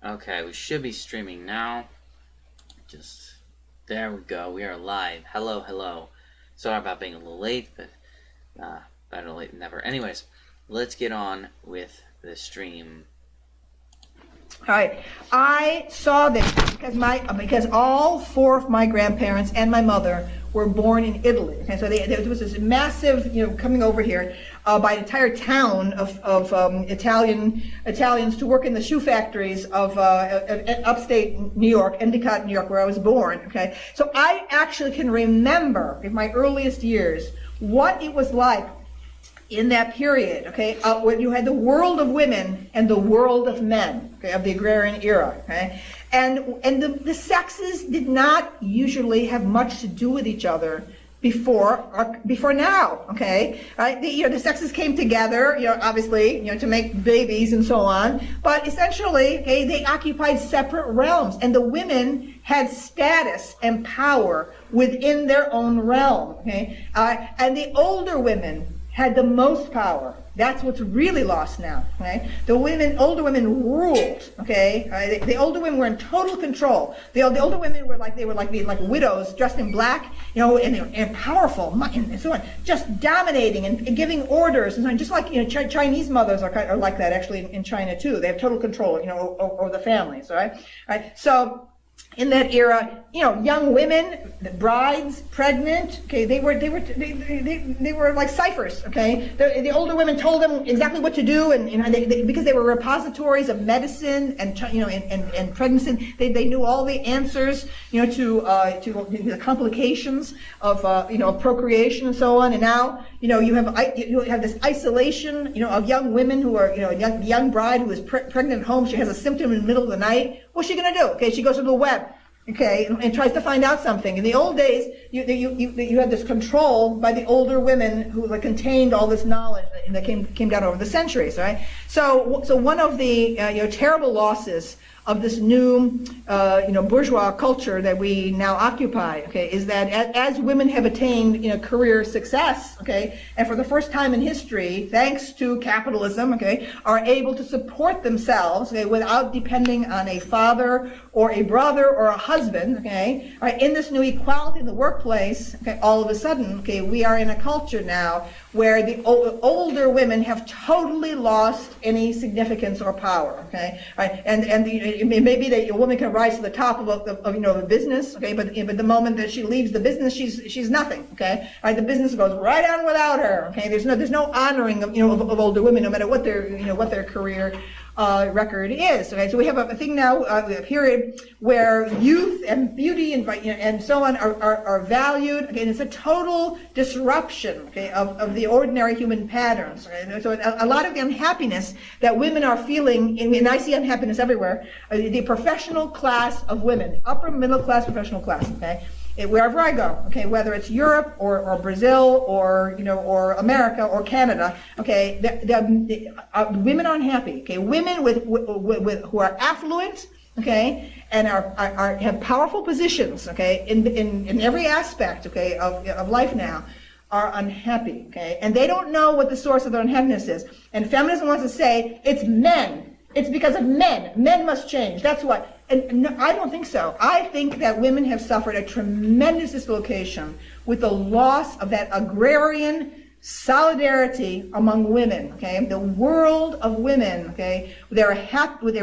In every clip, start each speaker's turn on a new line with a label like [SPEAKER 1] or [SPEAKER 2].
[SPEAKER 1] Okay, we should be streaming now. There we go. We are live. Hello, hello. Sorry about being a little late, but better late than never. Anyways, let's get on with the stream.
[SPEAKER 2] All right, I saw this because all four of my grandparents and my mother were born in Italy. Okay, so there was this massive, coming over here by an entire town of Italians to work in the shoe factories of upstate New York, Endicott, New York, where I was born. Okay, so I actually can remember in my earliest years what it was like in that period, okay, when you had the world of women and the world of men, okay, of the agrarian era, okay, and the sexes did not usually have much to do with each other before now, okay, right? The sexes came together, obviously, to make babies and so on, but essentially, okay, they occupied separate realms, and the women had status and power within their own realm, okay, and the older women had the most power. That's what's really lost now. Okay, older women ruled. Okay, the older women were in total control. The older women were like widows dressed in black, and powerful and so on, just dominating and giving orders and so on. Just like Chinese mothers are like that actually in China too. They have total control, over the families. All right. So in that era, young women, the brides, pregnant, okay, they were like ciphers, okay. The older women told them exactly what to do, and because they were repositories of medicine and and pregnancy, they knew all the answers, to the complications of procreation and so on. And now, you have this isolation, of young women who are, young bride who is pregnant at home. She has a symptom in the middle of the night. What's she gonna do? Okay, she goes to the web, okay, and tries to find out something. In the old days, you had this control by the older women who contained all this knowledge that came down over the centuries, right? So one of the terrible losses of this new bourgeois culture that we now occupy, okay, is that as women have attained career success, okay, and for the first time in history, thanks to capitalism, okay, are able to support themselves, okay, without depending on a father or a brother or a husband, okay, right, in this new equality in the workplace, okay, all of a sudden, okay, we are in a culture now where the older women have totally lost any significance or power, okay, right, and it may be that a woman can rise to the top of a business, okay, but the moment that she leaves the business, she's nothing, okay, right, the business goes right on without her, okay, there's no honoring of older women, no matter what their career record is. Okay, so we have a thing now, a period where youth and beauty and so on are valued. Okay, and it's a total disruption, okay, of the ordinary human patterns. Okay? So a lot of the unhappiness that women are feeling, and I see unhappiness everywhere. The professional class of women, upper middle class, professional class. Okay. Wherever I go, okay, whether it's Europe or Brazil or or America or Canada, okay, the women are unhappy. Okay, women with who are affluent, okay, and have powerful positions, okay, in every aspect, okay, of life now, are unhappy, okay, and they don't know what the source of their unhappiness is. And feminism wants to say it's men. It's because of men. Men must change. That's what. And no, I don't think so. I think that women have suffered a tremendous dislocation with the loss of that agrarian solidarity among women. Okay, the world of women. Okay, they were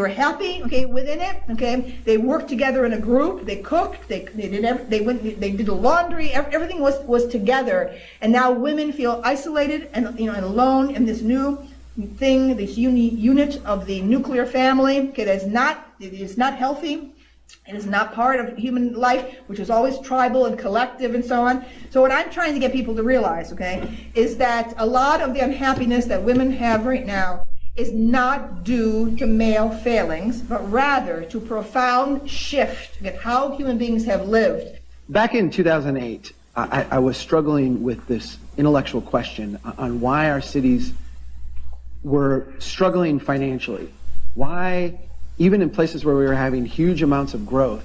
[SPEAKER 2] happy. Okay, within it. Okay, they worked together in a group. They cooked. They did the laundry. Everything was together. And now women feel isolated and and alone in this new thing, this unit of the nuclear family, okay, it is not healthy. It is not part of human life, which is always tribal and collective and so on. So what I'm trying to get people to realize, okay, is that a lot of the unhappiness that women have right now is not due to male failings, but rather to profound shift in how human beings have lived.
[SPEAKER 3] Back in 2008, I was struggling with this intellectual question on why our cities were struggling financially. Why, even in places where we were having huge amounts of growth,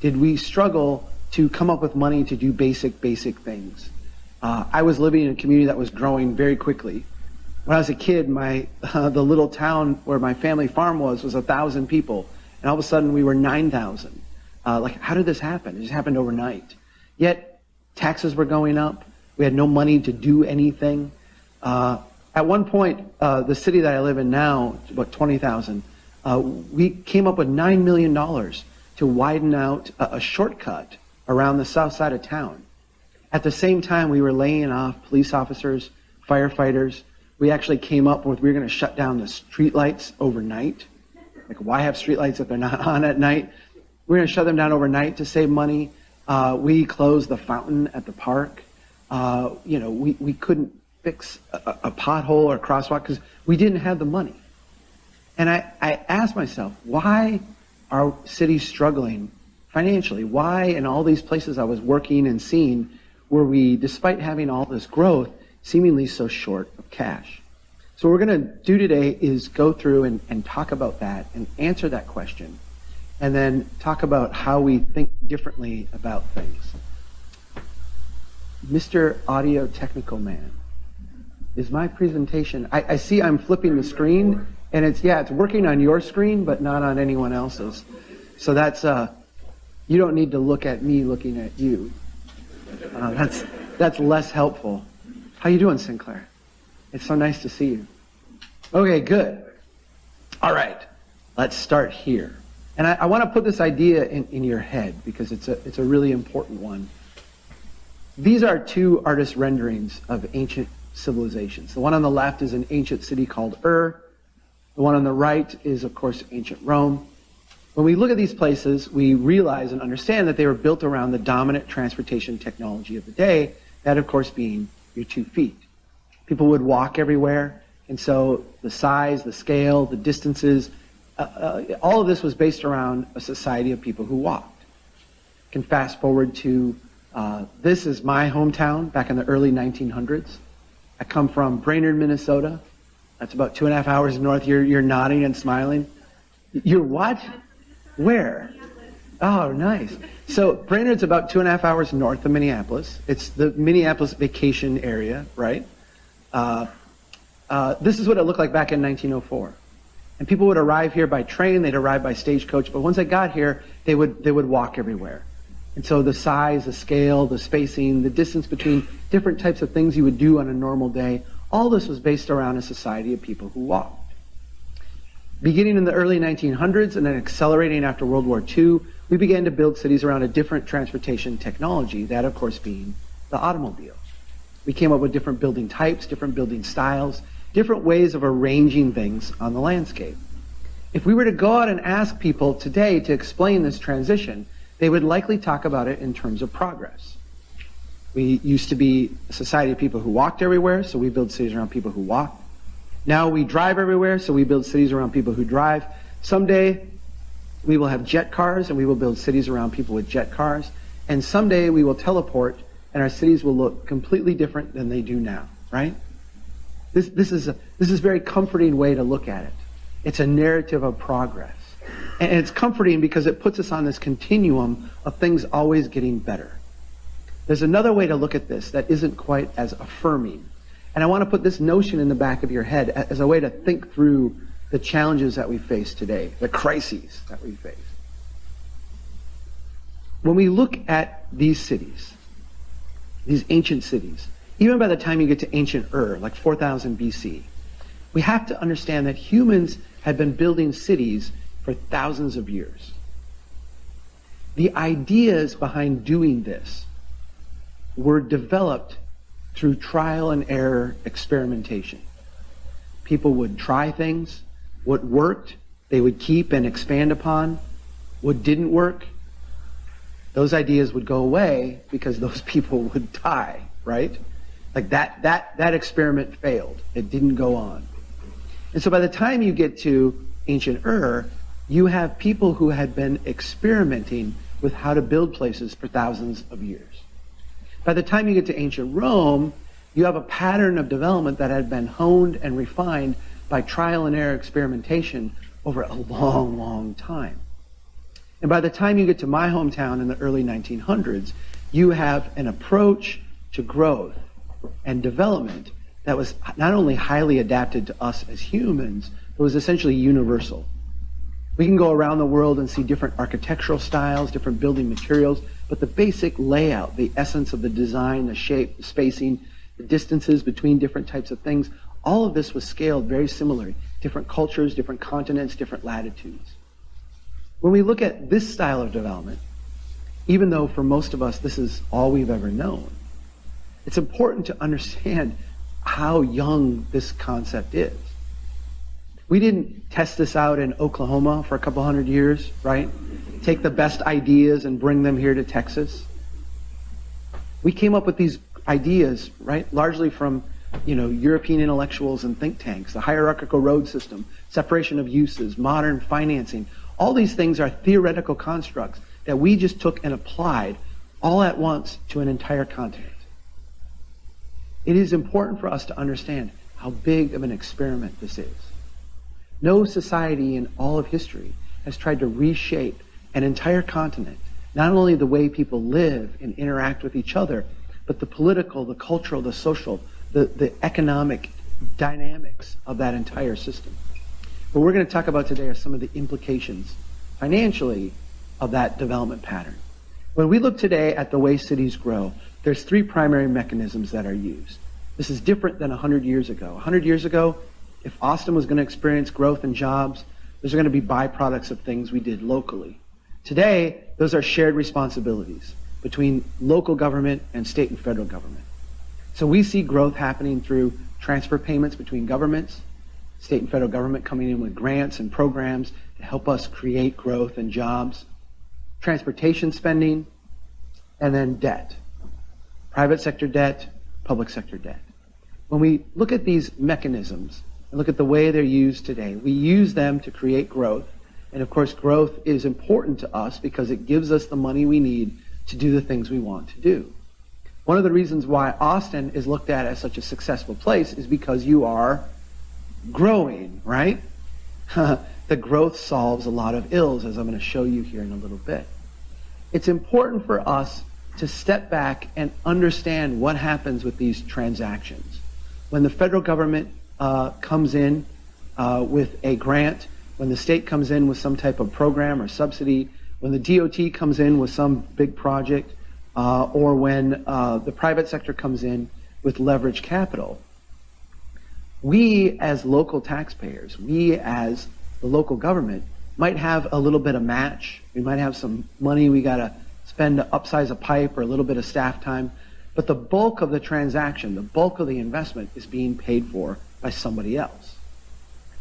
[SPEAKER 3] did we struggle to come up with money to do basic things? I was living in a community that was growing very quickly. When I was a kid, the little town where my family farm was 1,000 people. And all of a sudden we were 9,000. Like, how did this happen? It just happened overnight. Yet taxes were going up. We had no money to do anything. At one point, the city that I live in now, about 20,000, we came up with $9 million to widen out a shortcut around the south side of town. At the same time, we were laying off police officers, firefighters. We actually came up with, we were going to shut down the streetlights overnight. Like, why have streetlights if they're not on at night? We're going to shut them down overnight to save money. We closed the fountain at the park. We couldn't fix a pothole or a crosswalk because we didn't have the money. And I asked myself, why are cities struggling financially? Why in all these places I was working and seeing were we, despite having all this growth, seemingly so short of cash? So what we're going to do today is go through and talk about that and answer that question, and then talk about how we think differently about things. Mr. Audio Technical Man, is my presentation, I see I'm flipping the screen, and it's working on your screen, but not on anyone else's. So that's, you don't need to look at me looking at you. That's less helpful. How you doing, Sinclair? It's so nice to see you. Okay, good. All right, let's start here. And I want to put this idea in your head because it's a really important one. These are two artist renderings of ancient civilizations. The one on the left is an ancient city called Ur. The one on the right is, of course, ancient Rome. When we look at these places, we realize and understand that they were built around the dominant transportation technology of the day, that, of course, being your 2 feet. People would walk everywhere, and so the size, the scale, the distances, all of this was based around a society of people who walked. You can fast forward to, this is my hometown back in the early 1900s. I come from Brainerd, Minnesota. That's about 2.5 hours north. You're nodding and smiling. You're what? Where? Oh, nice. So Brainerd's about 2.5 hours north of Minneapolis. It's the Minneapolis vacation area, right? This is what it looked like back in 1904. And people would arrive here by train, they'd arrive by stagecoach, but once they got here, they would walk everywhere. And so the size, the scale, the spacing, the distance between different types of things you would do on a normal day, all this was based around a society of people who walked. Beginning in the early 1900s and then accelerating after World War II, we began to build cities around a different transportation technology, that of course being the automobile. We came up with different building types, different building styles, different ways of arranging things on the landscape. If we were to go out and ask people today to explain this transition, they would likely talk about it in terms of progress. We used to be a society of people who walked everywhere, so we build cities around people who walk. Now we drive everywhere, so we build cities around people who drive. Someday we will have jet cars, and we will build cities around people with jet cars. And someday we will teleport, and our cities will look completely different than they do now, right? This is a very comforting way to look at it. It's a narrative of progress. And it's comforting because it puts us on this continuum of things always getting better. There's another way to look at this that isn't quite as affirming. And I want to put this notion in the back of your head as a way to think through the challenges that we face today, the crises that we face. When we look at these cities, these ancient cities, even by the time you get to ancient Ur, like 4000 BC, we have to understand that humans had been building cities for thousands of years. The ideas behind doing this were developed through trial and error experimentation. People would try things. What worked, they would keep and expand upon. What didn't work, those ideas would go away because those people would die, right? Like that experiment failed. It didn't go on. And so by the time you get to ancient Ur, you have people who had been experimenting with how to build places for thousands of years. By the time you get to ancient Rome, you have a pattern of development that had been honed and refined by trial and error experimentation over a long, long time. And by the time you get to my hometown in the early 1900s, you have an approach to growth and development that was not only highly adapted to us as humans, but was essentially universal. We can go around the world and see different architectural styles, different building materials, but the basic layout, the essence of the design, the shape, the spacing, the distances between different types of things, all of this was scaled very similarly. Different cultures, different continents, different latitudes. When we look at this style of development, even though for most of us this is all we've ever known, it's important to understand how young this concept is. We didn't test this out in Oklahoma for a couple hundred years, right? Take the best ideas and bring them here to Texas. We came up with these ideas, right, largely from European intellectuals and think tanks, the hierarchical road system, separation of uses, modern financing. All these things are theoretical constructs that we just took and applied all at once to an entire continent. It is important for us to understand how big of an experiment this is. No society in all of history has tried to reshape an entire continent, not only the way people live and interact with each other, but the political, the cultural, the social, the economic dynamics of that entire system. What we're going to talk about today are some of the implications financially of that development pattern. When we look today at the way cities grow, there's three primary mechanisms that are used. This is different than 100 years ago. 100 years ago, if Austin was going to experience growth and jobs, those are going to be byproducts of things we did locally. Today, those are shared responsibilities between local government and state and federal government. So we see growth happening through transfer payments between governments, state and federal government coming in with grants and programs to help us create growth and jobs, transportation spending, and then debt. Private sector debt, public sector debt. When we look at these mechanisms and look at the way they're used today, we use them to create growth. And of course, growth is important to us because it gives us the money we need to do the things we want to do. One of the reasons why Austin is looked at as such a successful place is because you are growing, right? The growth solves a lot of ills, as I'm going to show you here in a little bit. It's important for us to step back and understand what happens with these transactions. When the federal government comes in with a grant, when the state comes in with some type of program or subsidy, when the DOT comes in with some big project, or when the private sector comes in with leverage capital, we as local taxpayers, we as the local government might have a little bit of match. We might have some money we got to spend to upsize a pipe or a little bit of staff time. But the bulk of the transaction, the bulk of the investment is being paid for by somebody else.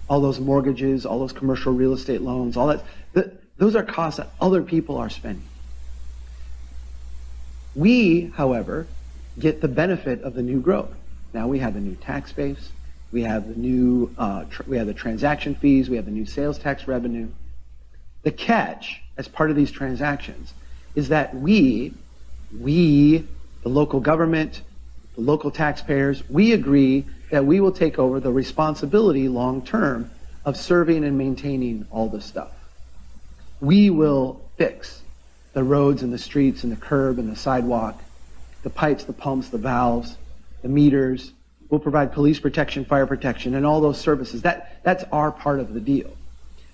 [SPEAKER 3] All those mortgages, all those commercial real estate loans, all that, those are costs that other people are spending. We, however, get the benefit of the new growth. Now we have the new tax base, we have the new, we have the transaction fees, we have the new sales tax revenue. The catch, as part of these transactions, is that we, the local government, the local taxpayers, we agree that we will take over the responsibility long-term of serving and maintaining all this stuff. We will fix the roads and the streets and the curb and the sidewalk, the pipes, the pumps, the valves, the meters. We'll provide police protection, fire protection, and all those services. That's our part of the deal.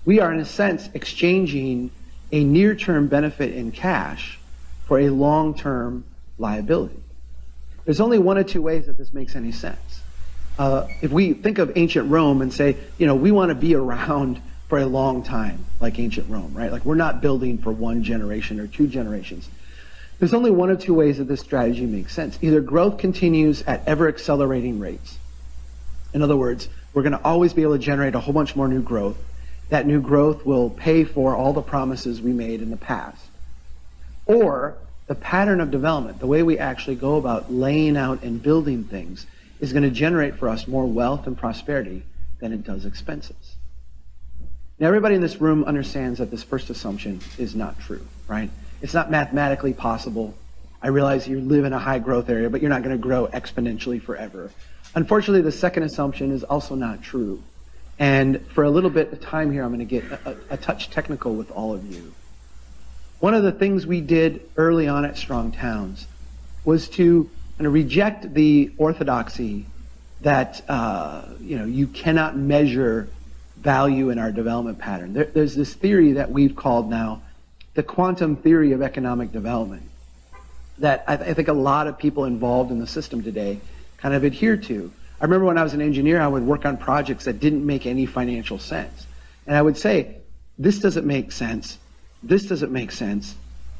[SPEAKER 3] We are, in a sense, exchanging a near-term benefit in cash for a long-term liability. There's only one or two ways that this makes any sense. If we think of ancient Rome and say, we want to be around for a long time, like ancient Rome, right? Like we're not building for one generation or two generations. There's only one or two ways that this strategy makes sense. Either growth continues at ever accelerating rates. In other words, we're going to always be able to generate a whole bunch more new growth. That new growth will pay for all the promises we made in the past. Or the pattern of development, the way we actually go about laying out and building things, is going to generate for us more wealth and prosperity than it does expenses. Now, everybody in this room understands that this first assumption is not true, right? It's not mathematically possible. I realize you live in a high growth area, but you're not going to grow exponentially forever. Unfortunately, the second assumption is also not true. And for a little bit of time here, I'm going to get a touch technical with all of you. One of the things we did early on at Strong Towns was to reject the orthodoxy that you cannot measure value in our development pattern. There's this theory that we've called now the quantum theory of economic development that I think a lot of people involved in the system today kind of adhere to. I remember when I was an engineer, I would work on projects that didn't make any financial sense. And I would say, this doesn't make sense, this doesn't make sense,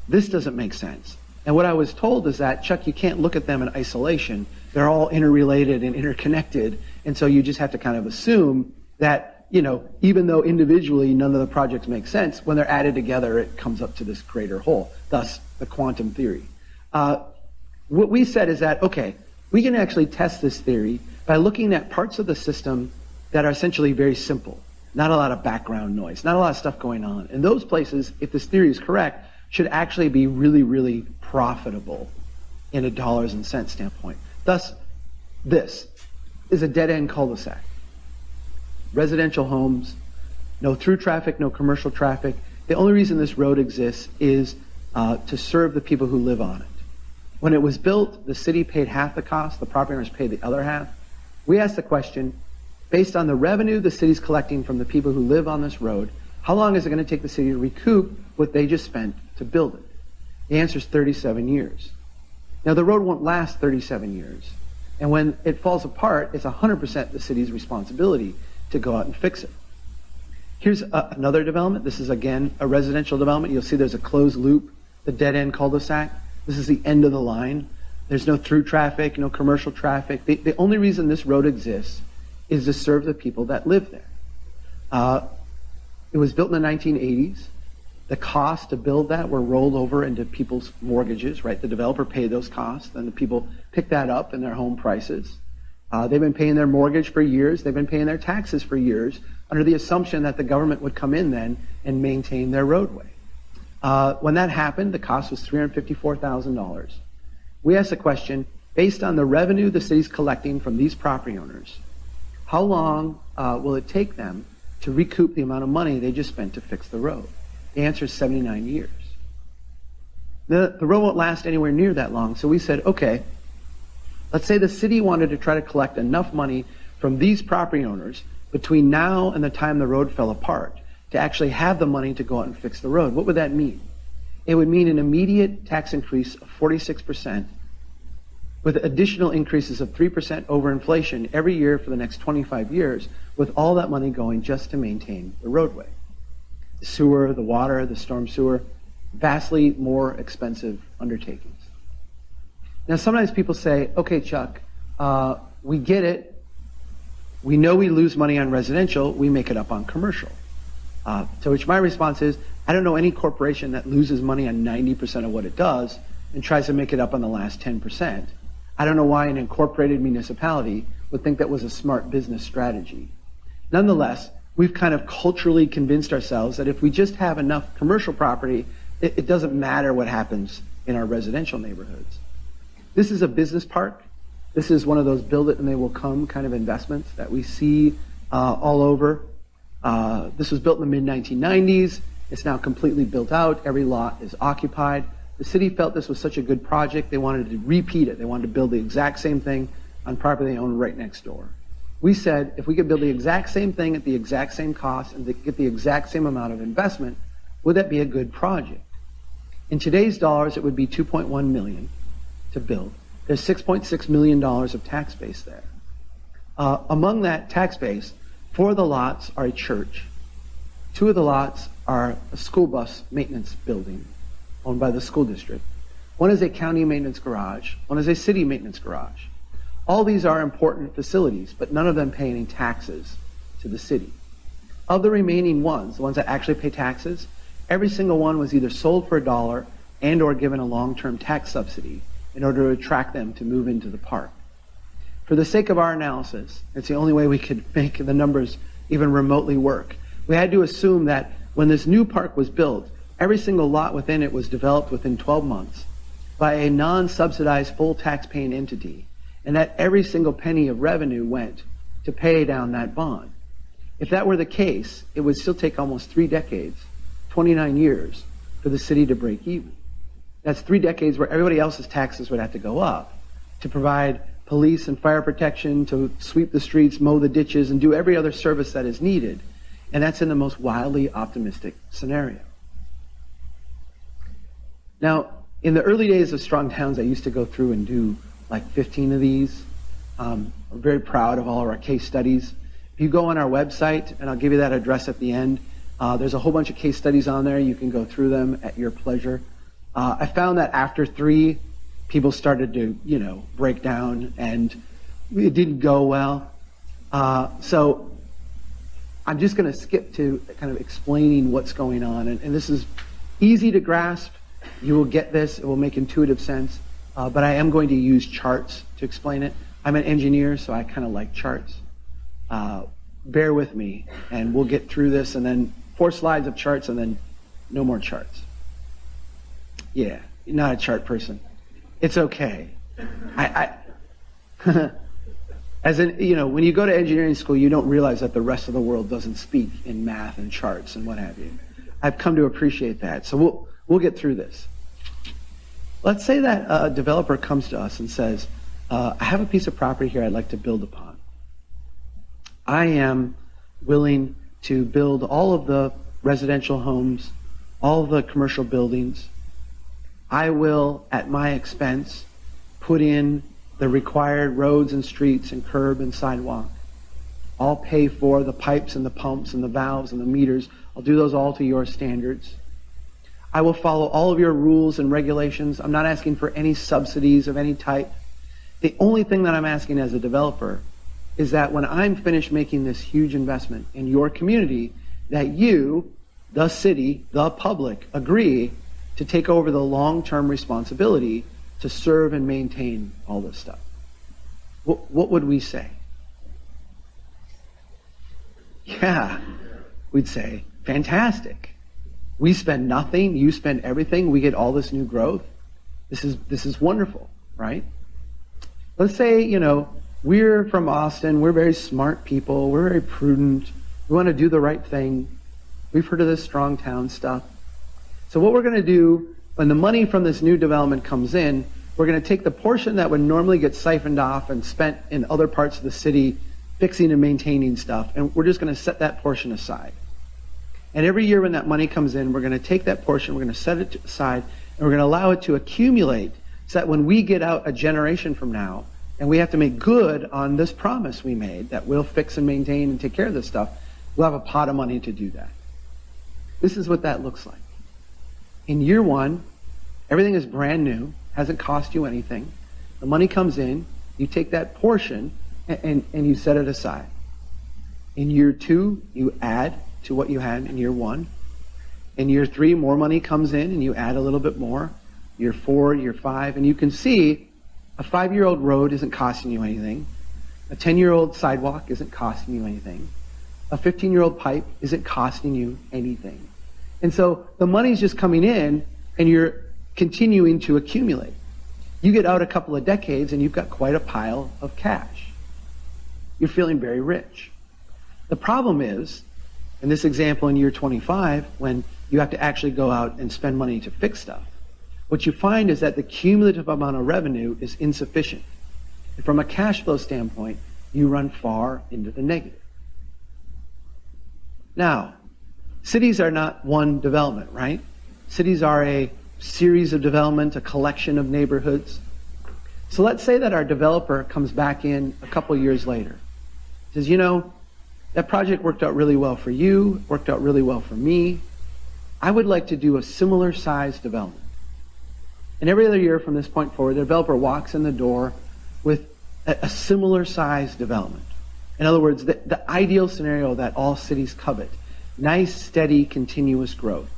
[SPEAKER 3] this doesn't make sense. And what I was told is that, Chuck, you can't look at them in isolation. They're all interrelated and interconnected. And so you just have to kind of assume that, you know, even though individually none of the projects make sense, when they're added together, it comes up to this greater whole, thus the quantum theory. What we said is that, okay, we can actually test this theory by looking at parts of the system that are essentially very simple. Not a lot of background noise, not a lot of stuff going on. And those places, if this theory is correct, should actually be really, really profitable in a dollars and cents standpoint. Thus, this is a dead-end cul-de-sac. Residential homes, no through traffic, no commercial traffic. The only reason this road exists is to serve the people who live on it. When it was built, the city paid half the cost, the property owners paid the other half. We asked the question, based on the revenue the city's collecting from the people who live on this road, how long is it going to take the city to recoup what they just spent to build it? The answer is 37 years. Now, the road won't last 37 years. And when it falls apart, it's 100% the city's responsibility to go out and fix it. Here's another development. This is, again, a residential development. You'll see there's a closed loop, the dead-end cul-de-sac. This is the end of the line. There's no through traffic, no commercial traffic. The only reason this road exists is to serve the people that live there. It was built in the 1980s. The costs to build that were rolled over into people's mortgages, right? The developer paid those costs, and the people picked that up in their home prices. They've been paying their mortgage for years. They've been paying their taxes for years under the assumption that the government would come in then and maintain their roadway. When that happened, the cost was $354,000. We asked the question, based on the revenue the city's collecting from these property owners, how long will it take them to recoup the amount of money they just spent to fix the road? The answer is 79 years. The road won't last anywhere near that long, so we said, okay, let's say the city wanted to try to collect enough money from these property owners between now and the time the road fell apart to actually have the money to go out and fix the road. What would that mean? It would mean an immediate tax increase of 46% with additional increases of 3% over inflation every year for the next 25 years, with all that money going just to maintain the roadway. The sewer, the water, the storm sewer, vastly more expensive undertakings. Now, sometimes people say, okay, Chuck, we get it. We know we lose money on residential, we make it up on commercial. To which my response is, I don't know any corporation that loses money on 90% of what it does and tries to make it up on the last 10%. I don't know why an incorporated municipality would think that was a smart business strategy. Nonetheless, we've kind of culturally convinced ourselves that if we just have enough commercial property, it doesn't matter what happens in our residential neighborhoods. This is a business park. This is one of those build it and they will come kind of investments that we see all over. This was built in the mid-1990s. It's now completely built out. Every lot is occupied. The city felt this was such a good project, they wanted to repeat it. They wanted to build the exact same thing on property they own right next door. We said, if we could build the exact same thing at the exact same cost and get the exact same amount of investment, would that be a good project? In today's dollars, it would be $2.1 million to build. There's $6.6 million of tax base there. Among that tax base, 4 of the lots are a church. 2 of the lots are a school bus maintenance building owned by the school district. 1 is a county maintenance garage. 1 is a city maintenance garage. All these are important facilities, but none of them pay any taxes to the city. Of the remaining ones, the ones that actually pay taxes, every single one was either sold for $1 and or given a long-term tax subsidy in order to attract them to move into the park. For the sake of our analysis, it's the only way we could make the numbers even remotely work. We had to assume that when this new park was built, every single lot within it was developed within 12 months by a non-subsidized full tax-paying entity, and that every single penny of revenue went to pay down that bond. If that were the case, it would still take almost 3 decades, 29 years, for the city to break even. That's 3 decades where everybody else's taxes would have to go up to provide police and fire protection, to sweep the streets, mow the ditches, and do every other service that is needed. And that's in the most wildly optimistic scenario. Now, in the early days of Strong Towns, I used to go through and do like 15 of these. I'm very proud of all of our case studies. If you go on our website, and I'll give you that address at the end, there's a whole bunch of case studies on there. You can go through them at your pleasure. I found that after 3, people started to, break down, and it didn't go well. So I'm just going to skip to kind of explaining what's going on. And this is easy to grasp. You will get this. It will make intuitive sense. But I am going to use charts to explain it. I'm an engineer, so I kind of like charts. Bear with me, and we'll get through this, and then 4 slides of charts, and then no more charts. Yeah, you're not a chart person. It's okay. As in, when you go to engineering school, you don't realize that the rest of the world doesn't speak in math and charts and what have you. I've come to appreciate that. So we'll get through this. Let's say that a developer comes to us and says, I have a piece of property here I'd like to build upon. I am willing to build all of the residential homes, all of the commercial buildings. I will, at my expense, put in the required roads and streets and curb and sidewalk. I'll pay for the pipes and the pumps and the valves and the meters. I'll do those all to your standards. I will follow all of your rules and regulations. I'm not asking for any subsidies of any type. The only thing that I'm asking as a developer is that when I'm finished making this huge investment in your community, that you, the city, the public, agree to take over the long-term responsibility to serve and maintain all this stuff. What would we say? Yeah, we'd say, fantastic. We spend nothing, you spend everything, we get all this new growth. This is wonderful, right? Let's say, we're from Austin, we're very smart people, we're very prudent, we want to do the right thing. We've heard of this strong town stuff. So what we're going to do, when the money from this new development comes in, we're going to take the portion that would normally get siphoned off and spent in other parts of the city fixing and maintaining stuff, and we're just going to set that portion aside. And every year when that money comes in, we're going to take that portion, we're going to set it aside, and we're going to allow it to accumulate so that when we get out a generation from now, and we have to make good on this promise we made that we'll fix and maintain and take care of this stuff, we'll have a pot of money to do that. This is what that looks like. In year 1, everything is brand new, hasn't cost you anything. The money comes in, you take that portion, and you set it aside. In year 2, you add to what you had in year 1. In year 3, more money comes in, and you add a little bit more. Year 4, year 5, and you can see a 5-year-old road isn't costing you anything. A 10-year-old sidewalk isn't costing you anything. A 15-year-old pipe isn't costing you anything. And so the money's just coming in, and you're continuing to accumulate. You get out a couple of decades, and you've got quite a pile of cash. You're feeling very rich. The problem is, in this example in year 25, when you have to actually go out and spend money to fix stuff, what you find is that the cumulative amount of revenue is insufficient. And from a cash flow standpoint, you run far into the negative. Now, cities are not one development, right? Cities are a series of development, a collection of neighborhoods. So let's say that our developer comes back in a couple years later. Says, that project worked out really well for you, worked out really well for me. I would like to do a similar size development. And every other year from this point forward, the developer walks in the door with a similar size development. In other words, the ideal scenario that all cities covet. Nice, steady, continuous growth.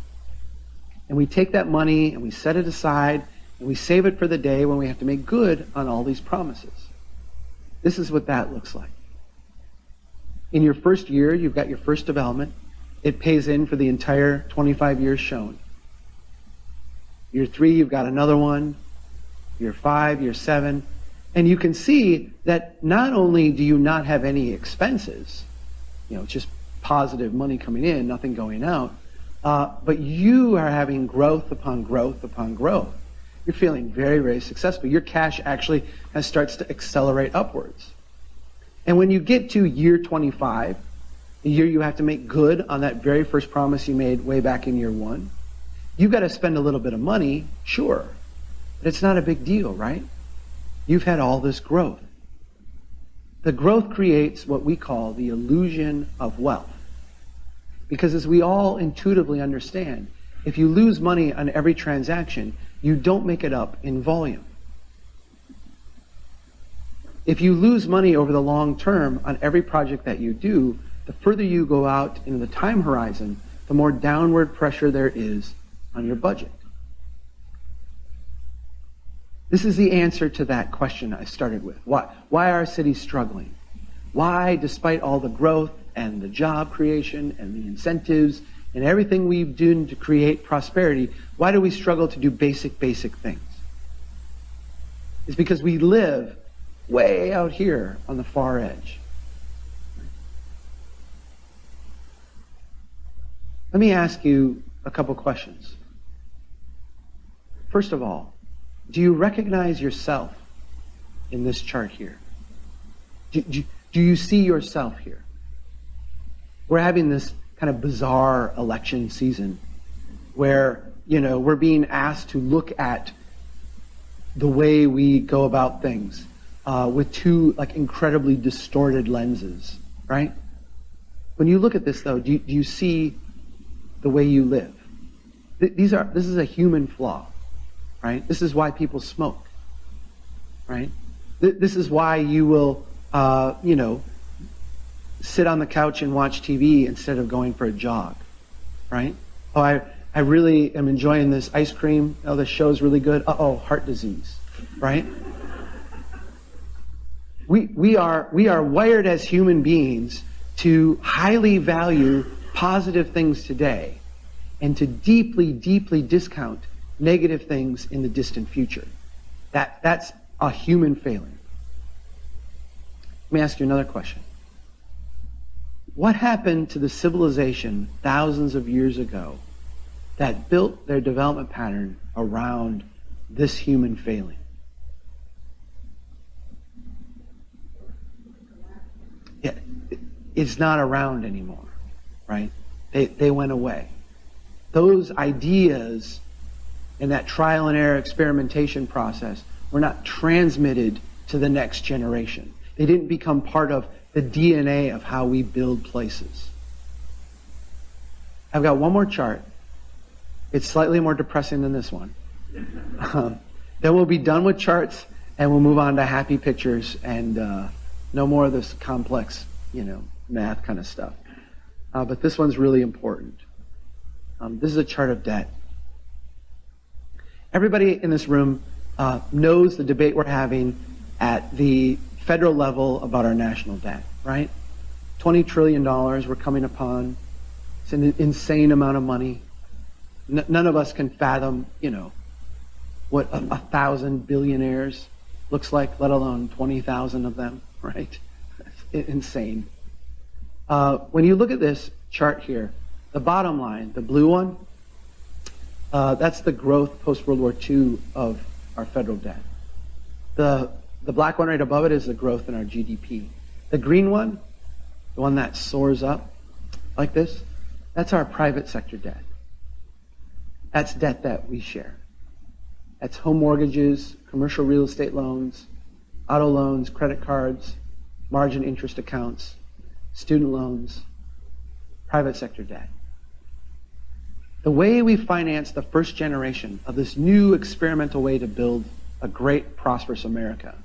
[SPEAKER 3] And we take that money and we set it aside and we save it for the day when we have to make good on all these promises. This is what that looks like. In your first year, you've got your first development. It pays in for the entire 25 years shown. Year 3, you've got another one. Year 5, year 7. And you can see that not only do you not have any expenses, just positive money coming in, nothing going out, but you are having growth upon growth upon growth. You're feeling very, very successful. Your cash actually starts to accelerate upwards. And when you get to year 25, a year you have to make good on that very first promise you made way back in year one. You've got to spend a little bit of money, sure, but it's not a big deal, right? You've had all this growth. The growth creates what we call the illusion of wealth. Because as we all intuitively understand, if you lose money on every transaction, you don't make it up in volume. If you lose money over the long term on every project that you do, the further you go out in the time horizon, the more downward pressure there is on your budget. This is the answer to that question I started with. Why are cities struggling? Why, despite all the growth and the job creation and the incentives and everything we've done to create prosperity, why do we struggle to do basic things? It's because we live way out here on the far edge. Let me ask you a couple questions. First of all, do you recognize yourself in this chart here? Do you see yourself here? We're having this kind of bizarre election season where, we're being asked to look at the way we go about things with two incredibly distorted lenses, right? When you look at this, though, do you see the way you live? This is a human flaw, right? This is why people smoke, right? This is why you will, sit on the couch and watch TV instead of going for a jog, right? Oh, I really am enjoying this ice cream. Oh, this show's really good. Uh-oh, heart disease, right? We are wired as human beings to highly value positive things today and to deeply discount negative things in the distant future. That's a human failing. Let me ask you another question. What happened to the civilization thousands of years ago that built their development pattern around this human failing? Yeah, it's not around anymore, right? They went away. Those ideas and that trial and error experimentation process were not transmitted to the next generation. They didn't become part of the DNA of how we build places. I've got one more chart. It's slightly more depressing than this one. Then we'll be done with charts and we'll move on to happy pictures and no more of this complex, math kind of stuff. But this one's really important. This is a chart of debt. Everybody in this room knows the debate we're having at the federal level about our national debt, right? $20 trillion we're coming upon. It's an insane amount of money. None of us can fathom, what 1,000 billionaires looks like, let alone 20,000 of them, right? It's insane. When you look at this chart here, the bottom line, the blue one, that's the growth post-World War II of our federal debt. The black one right above it is the growth in our GDP. The green one, the one that soars up like this, that's our private sector debt. That's debt that we share. That's home mortgages, commercial real estate loans, auto loans, credit cards, margin interest accounts, student loans, private sector debt. The way we finance the first generation of this new experimental way to build a great, prosperous America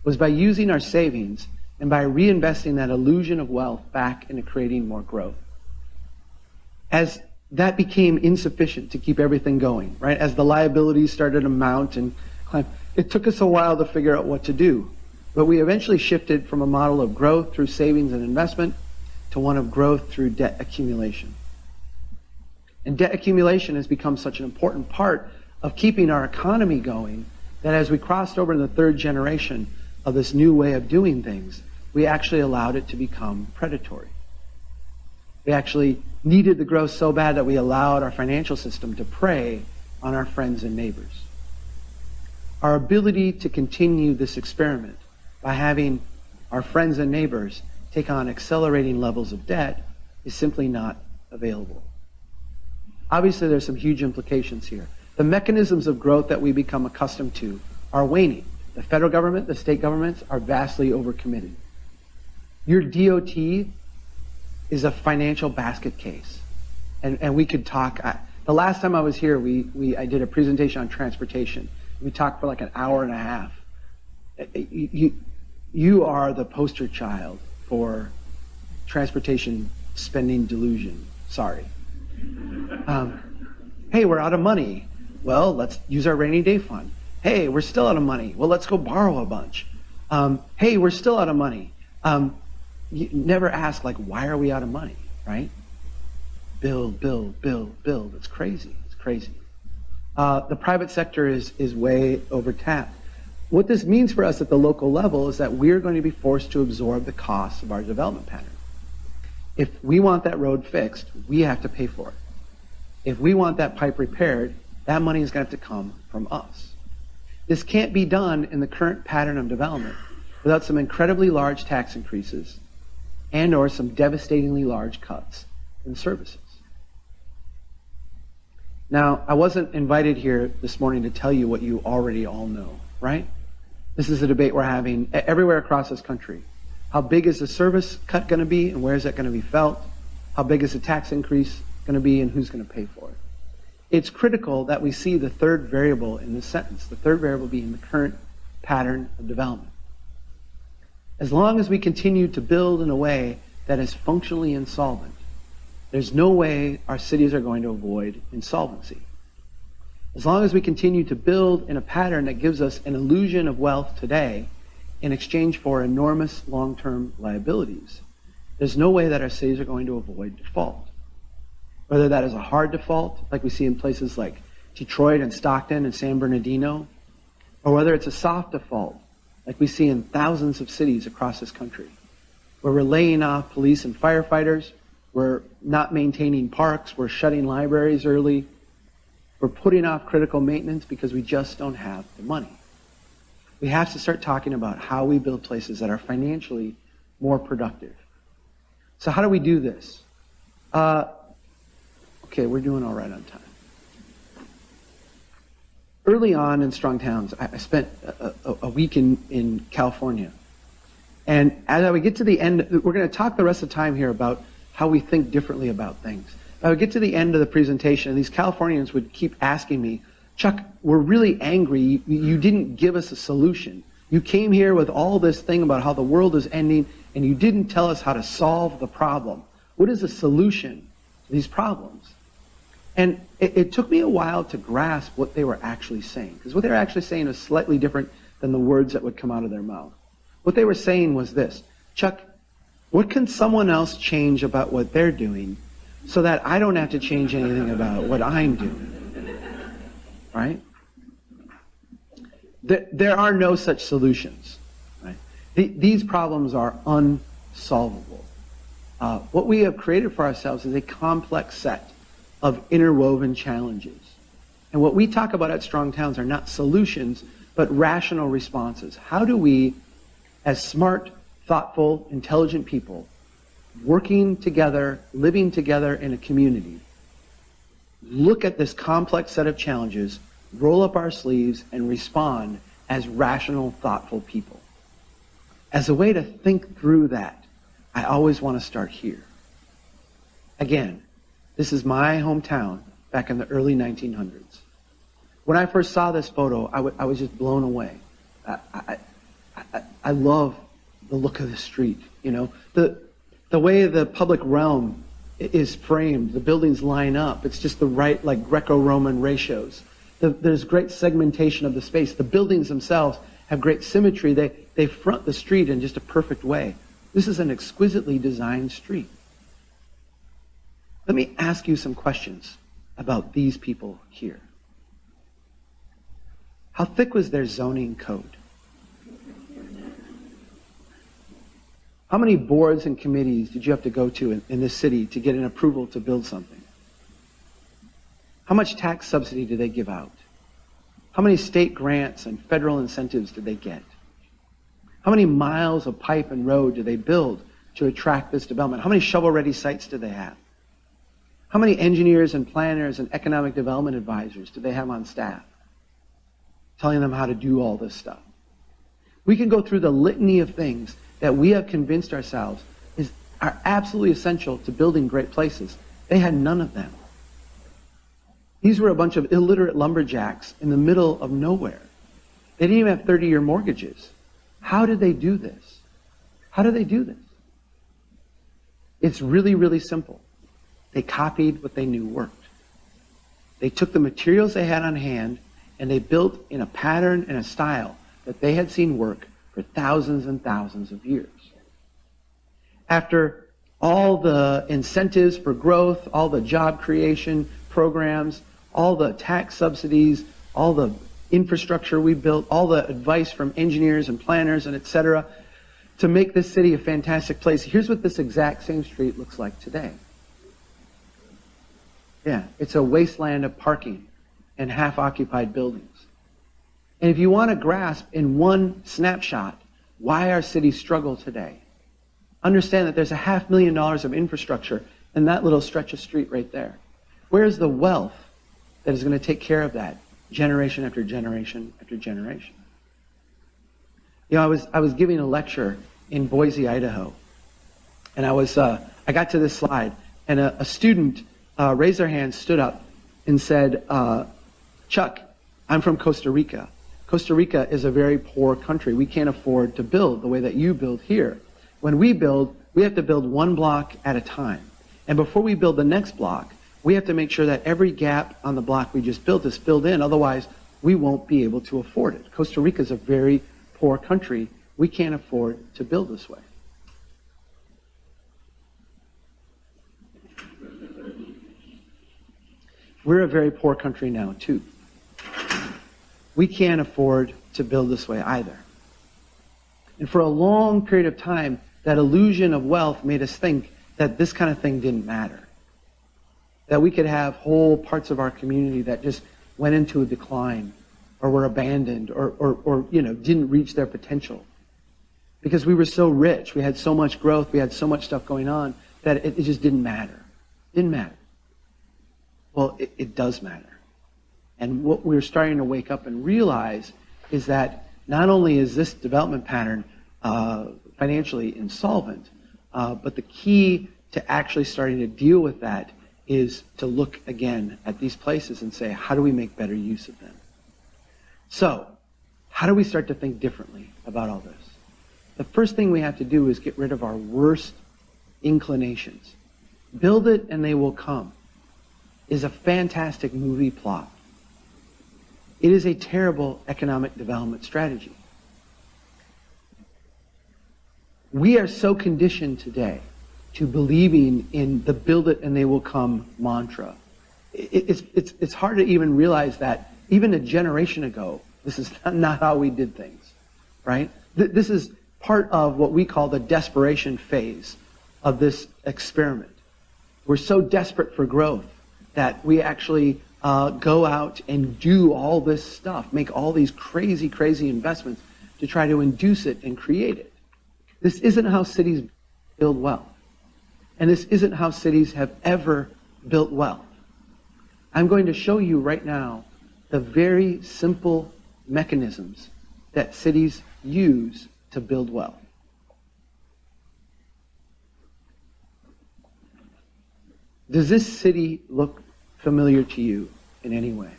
[SPEAKER 3] was by using our savings and by reinvesting that illusion of wealth back into creating more growth. As that became insufficient to keep everything going, right? As the liabilities started to mount and climb, it took us a while to figure out what to do. But we eventually shifted from a model of growth through savings and investment to one of growth through debt accumulation. And debt accumulation has become such an important part of keeping our economy going that as we crossed over to the third generation of this new way of doing things, we actually allowed it to become predatory. We actually needed the growth so bad that we allowed our financial system to prey on our friends and neighbors. Our ability to continue this experiment by having our friends and neighbors take on accelerating levels of debt is simply not available. Obviously, there's some huge implications here. The mechanisms of growth that we become accustomed to are waning. The federal government, the state governments are vastly overcommitted. Your DOT is a financial basket case. And we could talk. The last time I was here, I did a presentation on transportation. We talked for like an hour and a half. You are the poster child for transportation spending delusion. Sorry. Hey, we're out of money. Well, let's use our rainy day fund. Hey, we're still out of money. Well, let's go borrow a bunch. Hey, we're still out of money. You never ask, like, why are we out of money, right? Build. It's crazy. It's crazy. The private sector is way overtapped. What this means for us at the local level is that we're going to be forced to absorb the costs of our development pattern. If we want that road fixed, we have to pay for it. If we want that pipe repaired, that money is going to have to come from us. This can't be done in the current pattern of development without some incredibly large tax increases and or some devastatingly large cuts in services. Now, I wasn't invited here this morning to tell you what you already all know, right? This is a debate we're having everywhere across this country. How big is the service cut going to be, and where is that going to be felt? How big is the tax increase going to be, and who's going to pay for it? It's critical that we see the third variable in this sentence, the third variable being the current pattern of development. As long as we continue to build in a way that is functionally insolvent, there's no way our cities are going to avoid insolvency. As long as we continue to build in a pattern that gives us an illusion of wealth today in exchange for enormous long-term liabilities, there's no way that our cities are going to avoid default. Whether that is a hard default, like we see in places like Detroit and Stockton and San Bernardino, or whether it's a soft default, like we see in thousands of cities across this country, where we're laying off police and firefighters, we're not maintaining parks, we're shutting libraries early, we're putting off critical maintenance because we just don't have the money. We have to start talking about how we build places that are financially more productive. So how do we do this? Okay, we're doing all right on time. Early on in Strong Towns, I spent a week in California. And as I would get to the end, we're going to talk the rest of the time here about how we think differently about things. I would get to the end of the presentation, and these Californians would keep asking me, Chuck, we're really angry. You didn't give us a solution. You came here with all this thing about how the world is ending, and you didn't tell us how to solve the problem. What is the solution to these problems? And it took me a while to grasp what they were actually saying, because what they were actually saying was slightly different than the words that would come out of their mouth. What they were saying was this: Chuck, what can someone else change about what they're doing so that I don't have to change anything about what I'm doing? Right? There are no such solutions. Right? These problems are unsolvable. What we have created for ourselves is a complex set of interwoven challenges. And what we talk about at Strong Towns are not solutions, but rational responses. How do we, as smart, thoughtful, intelligent people, working together, living together in a community, look at this complex set of challenges, roll up our sleeves, and respond as rational, thoughtful people? As a way to think through that, I always want to start here. Again, this is my hometown back in the early 1900s. When I first saw this photo, I was just blown away. I love the look of the street. You know, the way the public realm is framed, the buildings line up. It's just the right, like, Greco-Roman ratios. There's great segmentation of the space. The buildings themselves have great symmetry. They front the street in just a perfect way. This is an exquisitely designed street. Let me ask you some questions about these people here. How thick was their zoning code? How many boards and committees did you have to go to in this city to get an approval to build something? How much tax subsidy did they give out? How many state grants and federal incentives did they get? How many miles of pipe and road did they build to attract this development? How many shovel-ready sites do they have? How many engineers and planners and economic development advisors do they have on staff telling them how to do all this stuff? We can go through the litany of things that we have convinced ourselves are absolutely essential to building great places. They had none of them. These were a bunch of illiterate lumberjacks in the middle of nowhere. They didn't even have 30-year mortgages. How did they do this? How did they do this? It's really, really simple. They copied what they knew worked. They took the materials they had on hand and they built in a pattern and a style that they had seen work for thousands and thousands of years. After all the incentives for growth, all the job creation programs, all the tax subsidies, all the infrastructure we built, all the advice from engineers and planners and et cetera, to make this city a fantastic place. Here's what this exact same street looks like today. Yeah, it's a wasteland of parking and half-occupied buildings. And if you want to grasp in one snapshot why our cities struggle today, understand that there's $500,000 of infrastructure in that little stretch of street right there. Where's the wealth that is going to take care of that generation after generation after generation? You know, I was giving a lecture in Boise, Idaho, and I got to this slide, and a student raised their hand, stood up, and said, Chuck, I'm from Costa Rica. Costa Rica is a very poor country. We can't afford to build the way that you build here. When we build, we have to build one block at a time. And before we build the next block, we have to make sure that every gap on the block we just built is filled in. Otherwise, we won't be able to afford it. Costa Rica is a very poor country. We can't afford to build this way. We're a very poor country now, too. We can't afford to build this way either. And for a long period of time, that illusion of wealth made us think that this kind of thing didn't matter. That we could have whole parts of our community that just went into a decline or were abandoned or didn't reach their potential. Because we were so rich, we had so much growth, we had so much stuff going on that it just didn't matter. Didn't matter. Well, it does matter. And what we're starting to wake up and realize is that not only is this development pattern financially insolvent, but the key to actually starting to deal with that is to look again at these places and say, how do we make better use of them? So, how do we start to think differently about all this? The first thing we have to do is get rid of our worst inclinations. Build it and they will come is a fantastic movie plot. It is a terrible economic development strategy. We are so conditioned today to believing in the build it and they will come mantra. It's hard to even realize that even a generation ago, this is not how we did things, right? This is part of what we call the desperation phase of this experiment. We're so desperate for growth that we actually go out and do all this stuff, make all these crazy, crazy investments to try to induce it and create it. This isn't how cities build wealth. And this isn't how cities have ever built wealth. I'm going to show you right now the very simple mechanisms that cities use to build wealth. Does this city look familiar to you in any way?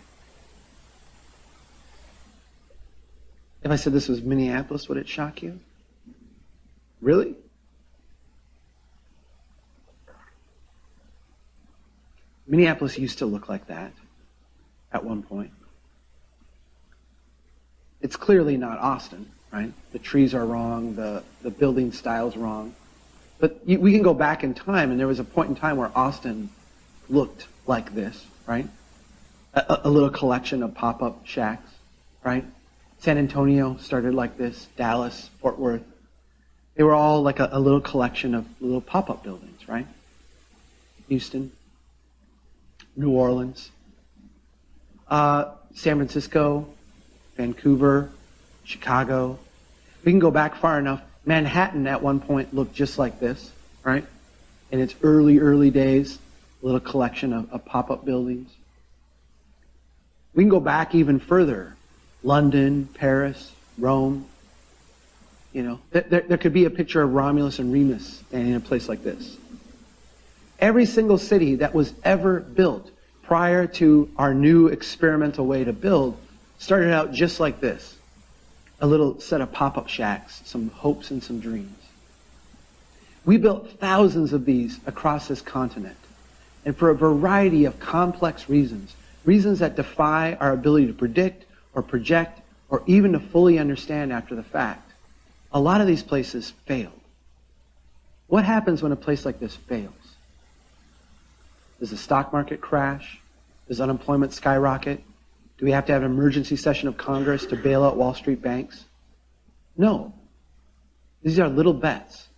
[SPEAKER 3] If I said this was Minneapolis, would it shock you? Really? Minneapolis used to look like that at one point. It's clearly not Austin, right? The trees are wrong, the building style's wrong. But we can go back in time, and there was a point in time where Austin looked like this, right? A little collection of pop-up shacks, right? San Antonio started like this, Dallas, Fort Worth. They were all like a little collection of little pop-up buildings, right? Houston, New Orleans, San Francisco, Vancouver, Chicago. We can go back far enough Manhattan at one point looked just like this, right? In its early days, a little collection of pop-up buildings. We can go back even further. London, Paris, Rome. You know, there could be a picture of Romulus and Remus standing in a place like this. Every single city that was ever built prior to our new experimental way to build started out just like this. A little set of pop-up shacks, some hopes and some dreams. We built thousands of these across this continent, and for a variety of complex reasons, reasons that defy our ability to predict or project or even to fully understand after the fact. A lot of these places failed. What happens when a place like this fails? Does the stock market crash? Does unemployment skyrocket? Do we have to have an emergency session of Congress to bail out Wall Street banks? No. These are little bets.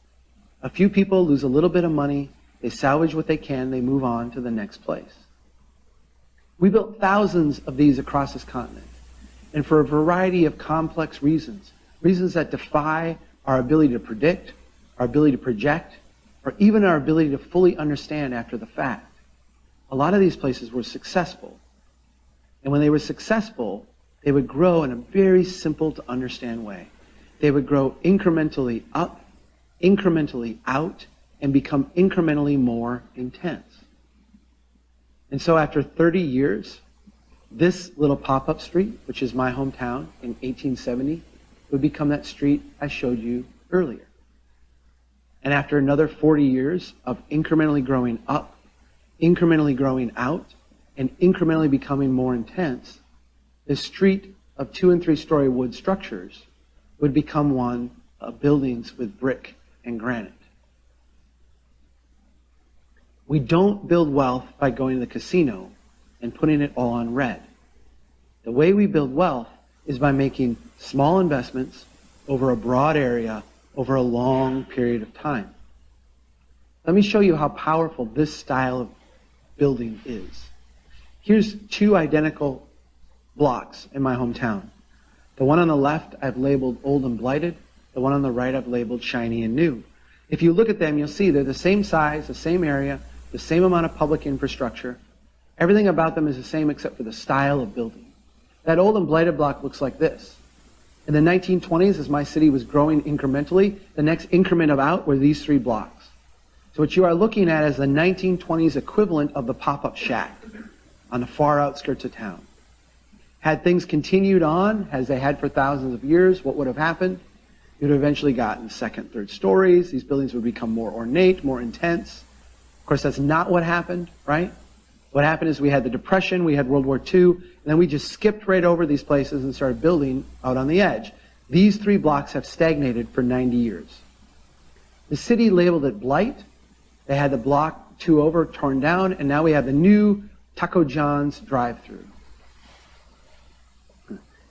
[SPEAKER 3] A few people lose a little bit of money, they salvage what they can, they move on to the next place. We built thousands of these across this continent, and for a variety of complex reasons, reasons that defy our ability to predict, our ability to project, or even our ability to fully understand after the fact. A lot of these places were successful. And when they were successful, they would grow in a very simple to understand way. They would grow incrementally up, incrementally out, and become incrementally more intense. And so after 30 years, this little pop-up street, which is my hometown in 1870, would become that street I showed you earlier. And after another 40 years of incrementally growing up, incrementally growing out, and incrementally becoming more intense, the street of 2- and 3-story wood structures would become one of buildings with brick and granite. We don't build wealth by going to the casino and putting it all on red. The way we build wealth is by making small investments over a broad area over a long period of time. Let me show you how powerful this style of building is. Here's 2 identical blocks in my hometown. The one on the left I've labeled old and blighted. The one on the right I've labeled shiny and new. If you look at them, you'll see they're the same size, the same area, the same amount of public infrastructure. Everything about them is the same except for the style of building. That old and blighted block looks like this. In the 1920s, as my city was growing incrementally, the next increment of out were these 3 blocks. So what you are looking at is the 1920s equivalent of the pop-up shack on the far outskirts of town. Had things continued on, as they had for thousands of years, what would have happened? You'd have eventually gotten 2nd, 3rd stories. These buildings would become more ornate, more intense. Of course, that's not what happened, right? What happened is we had the Depression, we had World War II, and then we just skipped right over these places and started building out on the edge. These 3 blocks have stagnated for 90 years. The city labeled it blight. They had the block 2 over torn down, and now we have the new Taco John's drive-thru.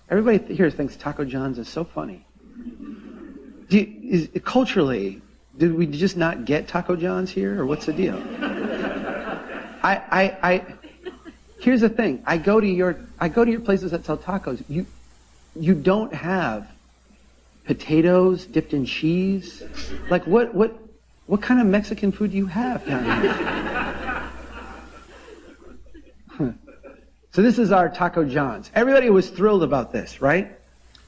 [SPEAKER 3] Everybody here thinks Taco John's is so funny. Culturally, did we just not get Taco John's here, or what's the deal? Here's the thing. I go to your places that sell tacos. You don't have potatoes dipped in cheese. Like what kind of Mexican food do you have down here? So this is our Taco John's. Everybody was thrilled about this, right?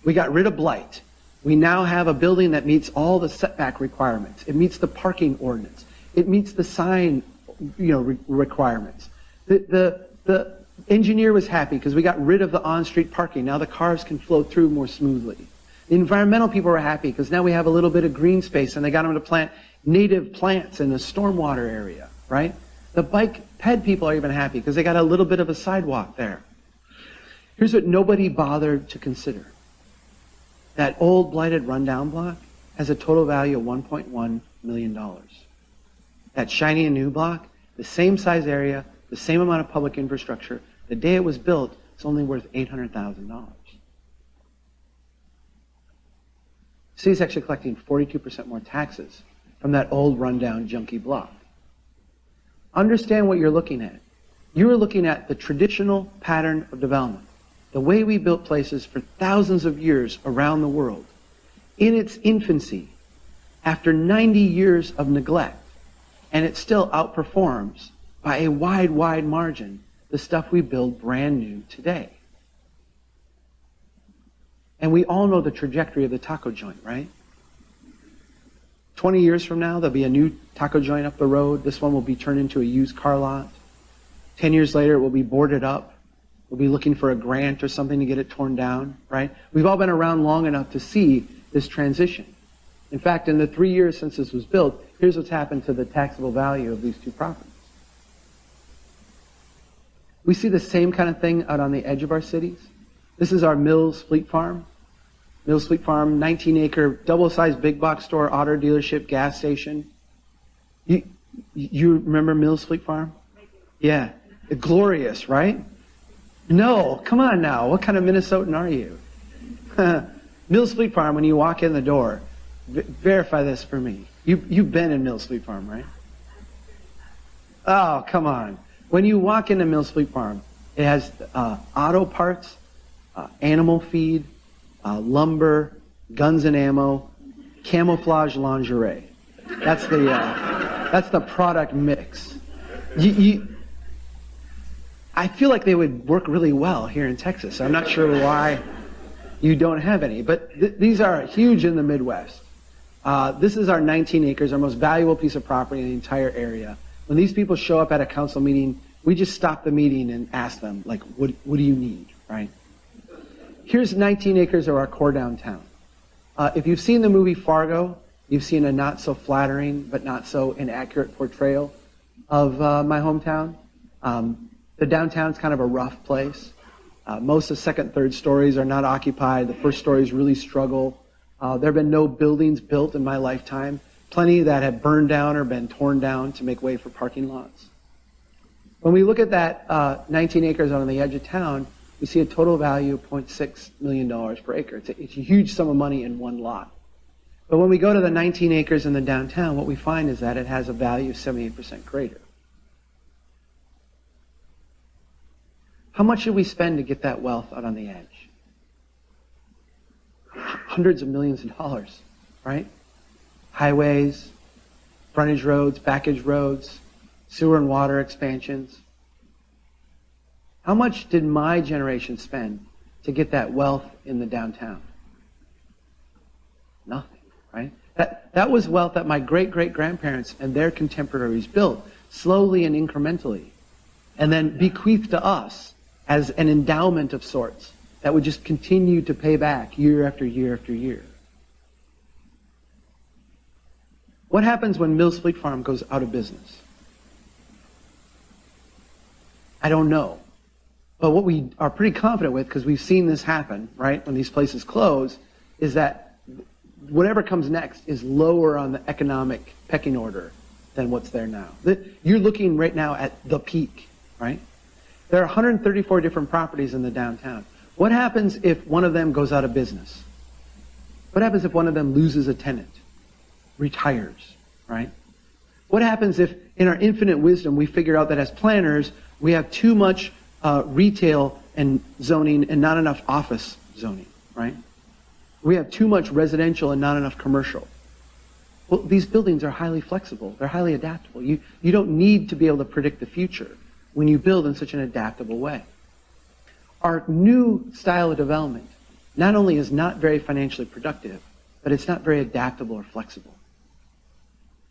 [SPEAKER 3] We got rid of blight. We now have a building that meets all the setback requirements. It meets the parking ordinance. It meets the sign, requirements. The engineer was happy because we got rid of the on-street parking. Now the cars can flow through more smoothly. The environmental people were happy because now we have a little bit of green space, and they got them to plant native plants in the stormwater area, right? The bike ped people are even happy because they got a little bit of a sidewalk there. Here's what nobody bothered to consider. That old blighted rundown block has a total value of $1.1 million. That shiny and new block, the same size area, the same amount of public infrastructure, the day it was built, it's only worth $800,000. The city's actually collecting 42% more taxes from that old rundown junky block. Understand what you're looking at. You are looking at the traditional pattern of development, the way we built places for thousands of years around the world. In its infancy, after 90 years of neglect. And it still outperforms by a wide, wide margin the stuff we build brand new today. And we all know the trajectory of the taco joint, right? 20 years from now, there'll be a new taco joint up the road. This one will be turned into a used car lot. 10 years later, it will be boarded up. We'll be looking for a grant or something to get it torn down, right? We've all been around long enough to see this transition. In fact, in the 3 years since this was built, here's what's happened to the taxable value of these two properties. We see the same kind of thing out on the edge of our cities. This is our Mills Fleet Farm. Mills Fleet Farm, 19-acre, double-sized big box store, auto dealership, gas station. You remember Mills Fleet Farm? Yeah. Glorious, right? No, come on now. What kind of Minnesotan are you? Mills Fleet Farm, when you walk in the door, verify this for me. You've been in Mills Fleet Farm, right? Oh, come on. When you walk into Mills Fleet Farm, it has auto parts, animal feed, lumber, guns and ammo, camouflage lingerie. That's the product mix. I feel like they would work really well here in Texas. I'm not sure why you don't have any, but these are huge in the Midwest. This is our 19 acres, our most valuable piece of property in the entire area. When these people show up at a council meeting, we just stop the meeting and ask them, like, what do you need, right? Here's 19 acres of our core downtown. If you've seen the movie Fargo, you've seen a not so flattering but not so inaccurate portrayal of my hometown. The downtown's kind of a rough place. Most of the second, third stories are not occupied. The first stories really struggle. There have been no buildings built in my lifetime. Plenty that have burned down or been torn down to make way for parking lots. When we look at that 19 acres on the edge of town, we see a total value of $0.6 million per acre. It's a huge sum of money in one lot. But when we go to the 19 acres in the downtown, what we find is that it has a value of 78% greater. How much should we spend to get that wealth out on the edge? Hundreds of millions of dollars, right? Highways, frontage roads, backage roads, sewer and water expansions. How much did my generation spend to get that wealth in the downtown? Nothing, right? That was wealth that my great-great-grandparents and their contemporaries built slowly and incrementally, and then bequeathed to us as an endowment of sorts that would just continue to pay back year after year after year. What happens when Mills Fleet Farm goes out of business? I don't know. But what we are pretty confident with, because we've seen this happen, right, when these places close, is that whatever comes next is lower on the economic pecking order than what's there now. You're looking right now at the peak, right? There are 134 different properties in the downtown. What happens if one of them goes out of business? What happens if one of them loses a tenant, retires, right? What happens if, in our infinite wisdom, we figure out that as planners, we have too much retail and zoning and not enough office zoning, right? We have too much residential and not enough commercial. Well, these buildings are highly flexible. They're highly adaptable. You don't need to be able to predict the future when you build in such an adaptable way. Our new style of development not only is not very financially productive, but it's not very adaptable or flexible.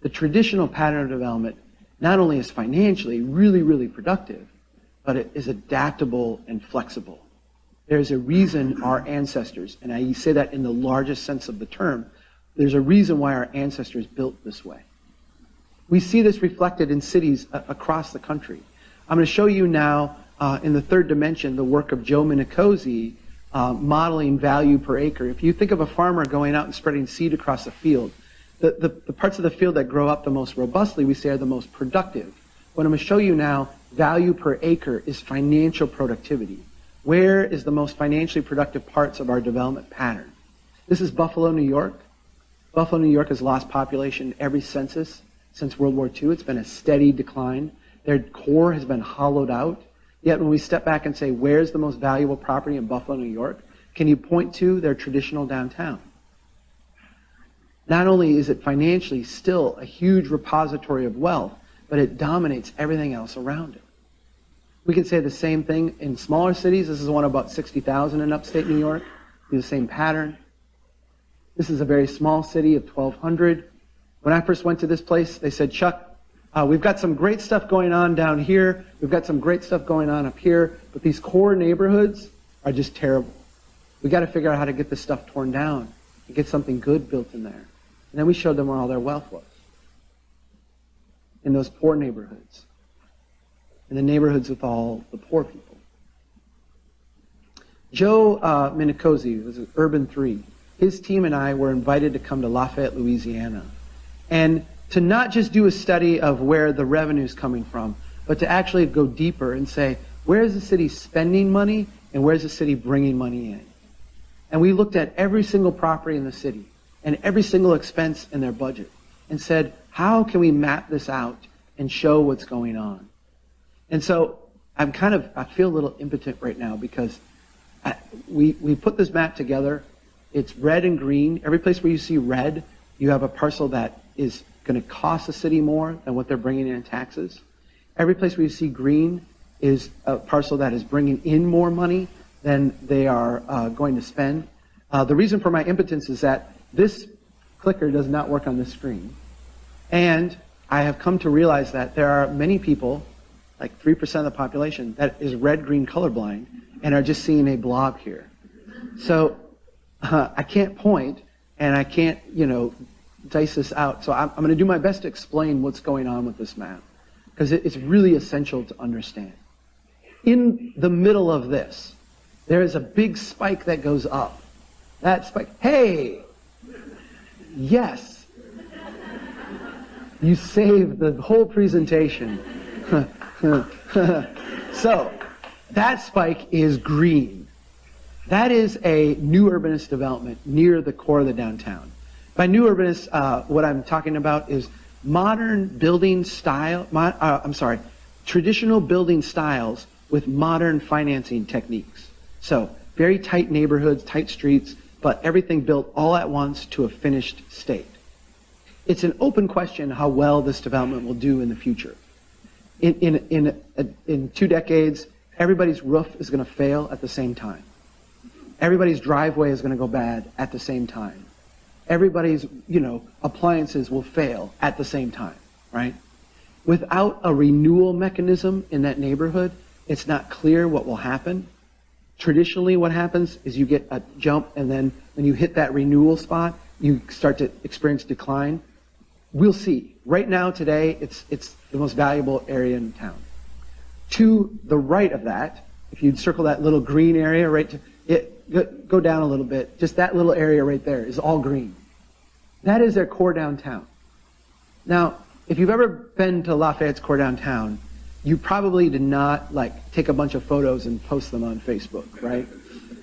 [SPEAKER 3] The traditional pattern of development not only is financially really, really productive, but it is adaptable and flexible. There's a reason our ancestors, and I say that in the largest sense of the term, there's a reason why our ancestors built this way. We see this reflected in cities across the country. I'm going to show you now in the third dimension the work of Joe Minicozzi modeling value per acre. If you think of a farmer going out and spreading seed across a field, the parts of the field that grow up the most robustly we say are the most productive. What I'm going to show you now, value per acre, is financial productivity. Where is the most financially productive parts of our development pattern? This is Buffalo, New York. Buffalo, New York has lost population every census since World War II. It's been a steady decline. Their core has been hollowed out. Yet when we step back and say, where's the most valuable property in Buffalo, New York, can you point to their traditional downtown? Not only is it financially still a huge repository of wealth, but it dominates everything else around it. We can say the same thing in smaller cities. This is one about 60,000 in upstate New York. The same pattern. This is a very small city of 1,200. When I first went to this place, they said, Chuck, we've got some great stuff going on down here. We've got some great stuff going on up here. But these core neighborhoods are just terrible. We got to figure out how to get this stuff torn down and get something good built in there. And then we showed them where all their wealth was. In those poor neighborhoods. In the neighborhoods with all the poor people. Joe Minicozy was at Urban 3. His team and I were invited to come to Lafayette, Louisiana. And to not just do a study of where the revenue's coming from, but to actually go deeper and say, where is the city spending money and where's the city bringing money in? And we looked at every single property in the city and every single expense in their budget and said, how can we map this out and show what's going on? And so I feel a little impotent right now because we put this map together. It's red and green. Every place where you see red, you have a parcel that is going to cost the city more than what they're bringing in taxes. Every place where you see green is a parcel that is bringing in more money than they are going to spend. The reason for my impotence is that this clicker does not work on this screen. And I have come to realize that there are many people, like 3% of the population, that is red-green colorblind and are just seeing a blob here. So I can't point and I can't, dice this out. So I'm going to do my best to explain what's going on with this map because it's really essential to understand. In the middle of this, there is a big spike that goes up. That spike, hey, yes, you saved the whole presentation. So that spike is green. That is a new urbanist development near the core of the downtown. By new urbanist, what I'm talking about is modern building style, traditional building styles with modern financing techniques. So very tight neighborhoods, tight streets, but everything built all at once to a finished state. It's an open question how well this development will do in the future. In 2 decades, everybody's roof is going to fail at the same time. Everybody's driveway is going to go bad at the same time. Everybody's, appliances will fail at the same time, right? Without a renewal mechanism in that neighborhood, it's not clear what will happen. Traditionally, what happens is you get a jump, and then when you hit that renewal spot, you start to experience decline. We'll see. Right now, today, it's the most valuable area in town. To the right of that, if you'd circle that little green area, go down a little bit, just that little area right there is all green. That is their core downtown. Now, if you've ever been to Lafayette's core downtown, you probably did not take a bunch of photos and post them on Facebook, right?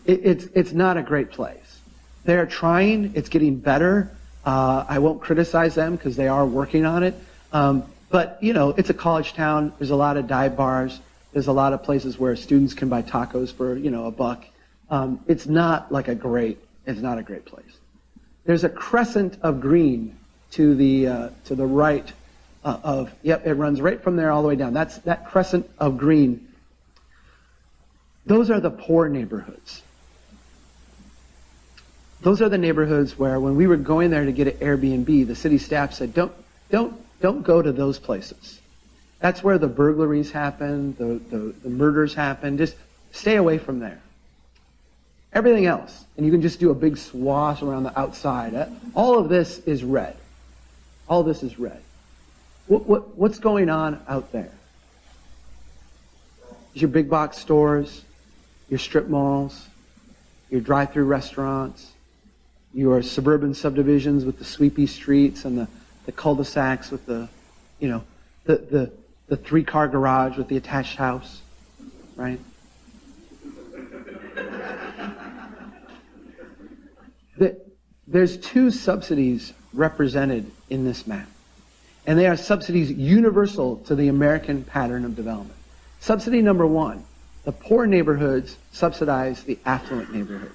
[SPEAKER 3] It's not a great place. They're trying, it's getting better. I won't criticize them because they are working on it. But it's a college town. There's a lot of dive bars. There's a lot of places where students can buy tacos for, $1. It's not a great place. There's a crescent of green to the right it runs right from there all the way down. That crescent of green. Those are the poor neighborhoods. Those are the neighborhoods where when we were going there to get an Airbnb, the city staff said, don't go to those places. That's where the burglaries happen, the murders happen. Just stay away from there. Everything else, and you can just do a big swath around the outside. All of this is red. All this is red. What's going on out there? Your big box stores, your strip malls, your drive-through restaurants, your suburban subdivisions with the sweepy streets and the cul-de-sacs with the 3-car garage with the attached house, right? There's 2 subsidies represented in this map. And they are subsidies universal to the American pattern of development. Subsidy number 1, the poor neighborhoods subsidize the affluent neighborhoods.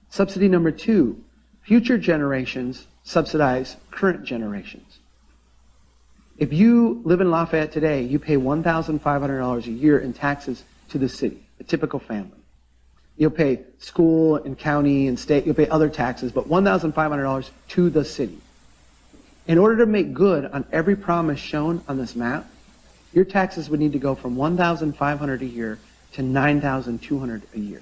[SPEAKER 3] Subsidy number 2, Future generations subsidize current generations. If you live in Lafayette today, you pay $1,500 a year in taxes to the city, a typical family. You'll pay school and county and state, you'll pay other taxes, but $1,500 to the city. In order to make good on every promise shown on this map, your taxes would need to go from $1,500 a year to $9,200 a year.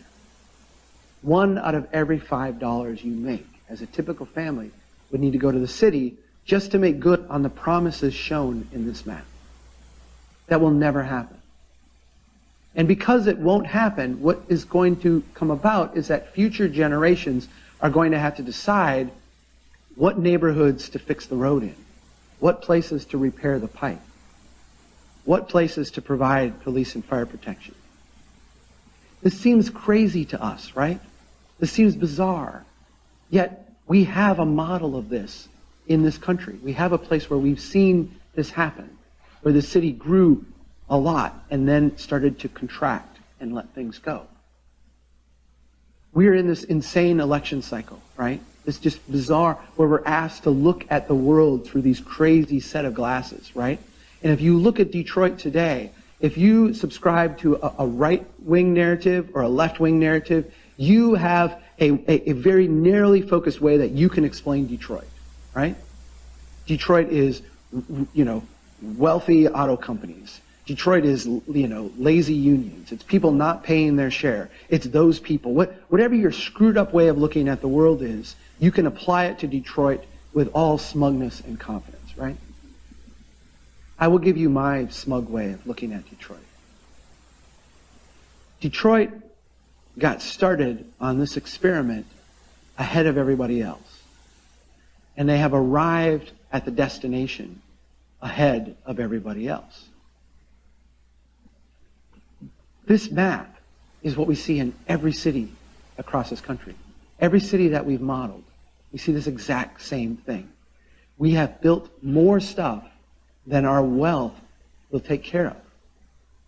[SPEAKER 3] 1 out of every $5 you make as a typical family would need to go to the city just to make good on the promises shown in this map. That will never happen. And because it won't happen, what is going to come about is that future generations are going to have to decide what neighborhoods to fix the road in, what places to repair the pipe, what places to provide police and fire protection. This seems crazy to us, right? This seems bizarre. Yet we have a model of this in this country. We have a place where we've seen this happen, where the city grew a lot and then started to contract and let things go. We are in this insane election cycle, right? It's just bizarre, where we're asked to look at the world through these crazy set of glasses, right? And if you look at Detroit today, if you subscribe to a right-wing narrative or a left-wing narrative, you have a very narrowly focused way that you can explain Detroit, right? Detroit is, wealthy auto companies. Detroit is, lazy unions. It's people not paying their share. It's those people. Whatever your screwed up way of looking at the world is, you can apply it to Detroit with all smugness and confidence, right? I will give you my smug way of looking at Detroit. Detroit got started on this experiment ahead of everybody else. And they have arrived at the destination ahead of everybody else. This map is what we see in every city across this country. Every city that we've modeled, we see this exact same thing. We have built more stuff than our wealth will take care of.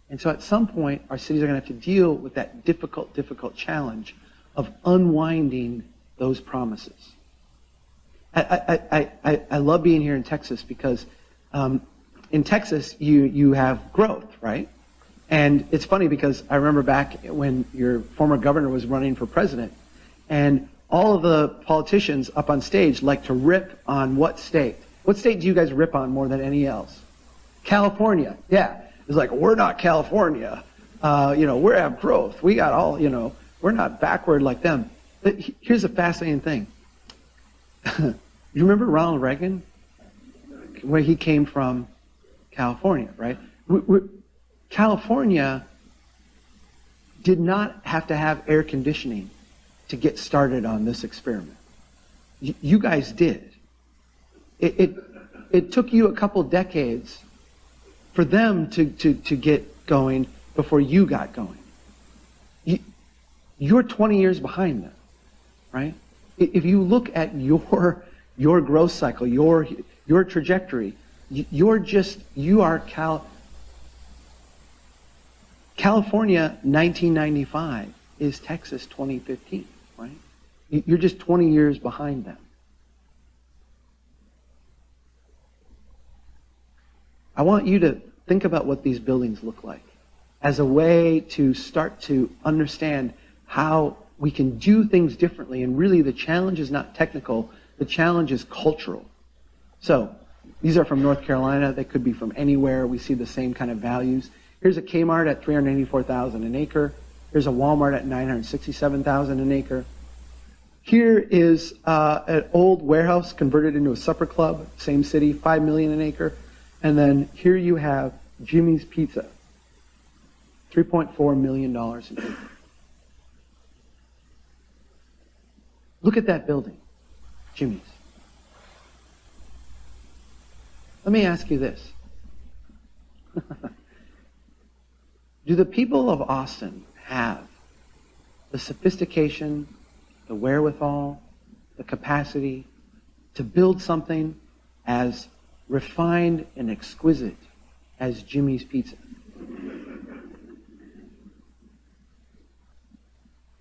[SPEAKER 3] And so at some point, our cities are going to have to deal with that difficult challenge of unwinding those promises. I love being here in Texas because in Texas, you have growth, right? And it's funny because I remember back when your former governor was running for president, and all of the politicians up on stage like to rip on what state? What state do you guys rip on more than any else? California. Yeah. It's like, we're not California. We have growth. We got all, we're not backward like them. But here's a fascinating thing. You remember Ronald Reagan? Where he came from California, right? California did not have to have air conditioning to get started on this experiment. You guys did. It took you a couple decades for them to get going before you got going. You're 20 years behind them, right? If you look at your growth cycle, your trajectory, California 1995 is Texas 2015, right? You're just 20 years behind them. I want you to think about what these buildings look like as a way to start to understand how we can do things differently. And really the challenge is not technical, the challenge is cultural. So these are from North Carolina. They could be from anywhere. We see the same kind of values. Here's a Kmart at $384,000 an acre. Here's a Walmart at $967,000 an acre. Here is an old warehouse converted into a supper club, same city, $5 million an acre. And then here you have Jimmy's Pizza, $3.4 million an acre. Look at that building, Jimmy's. Let me ask you this. Do the people of Austin have the sophistication, the wherewithal, the capacity to build something as refined and exquisite as Jimmy's Pizza?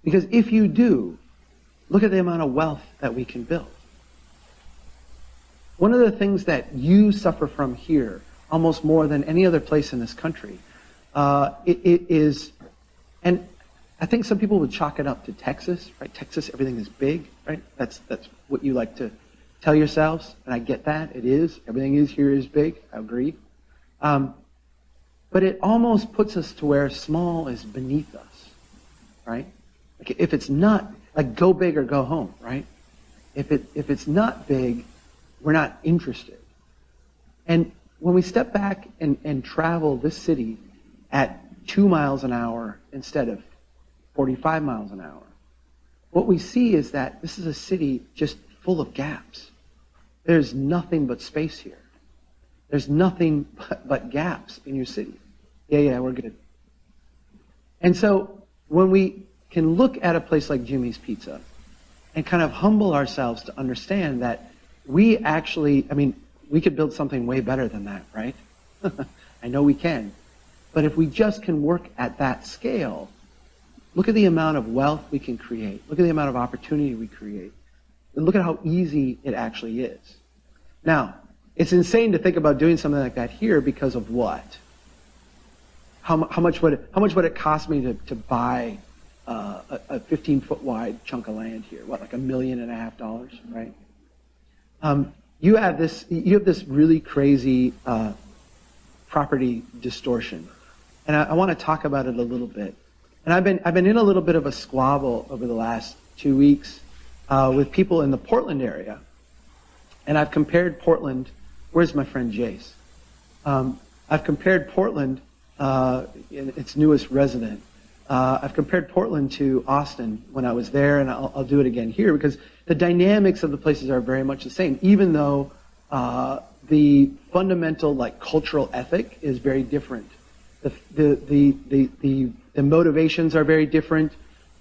[SPEAKER 3] Because if you do, look at the amount of wealth that we can build. One of the things that you suffer from here, almost more than any other place in this country, it is, and I think some people would chalk it up to Texas, right? Texas, everything is big, right? That's what you like to tell yourselves, and I get that. It is. Everything is here is big. I agree. But it almost puts us to where small is beneath us, right? Like if it's not, like go big or go home, right? If it's not big, we're not interested. And when we step back and travel this city at 2 miles an hour instead of 45 miles an hour, what we see is that this is a city just full of gaps. There's nothing but space here. There's nothing but gaps in your city. Yeah, we're good. And so when we can look at a place like Jimmy's Pizza and kind of humble ourselves to understand that we actually, we could build something way better than that, right? I know we can. But if we just can work at that scale, look at the amount of wealth we can create. Look at the amount of opportunity we create. And look at how easy it actually is. Now, it's insane to think about doing something like that here because of what? How much would it cost me to buy a 15-foot wide chunk of land here? What, like $1.5 million, right? You have this really crazy property distortion, and I want to talk about it a little bit. And I've been in a little bit of a squabble over the last 2 weeks with people in the Portland area, and I've compared Portland. Where's my friend Jace? I've compared Portland, its newest resident. I've compared Portland to Austin when I was there, and I'll do it again here because the dynamics of the places are very much the same, even though the fundamental cultural ethic is very different. The motivations are very different.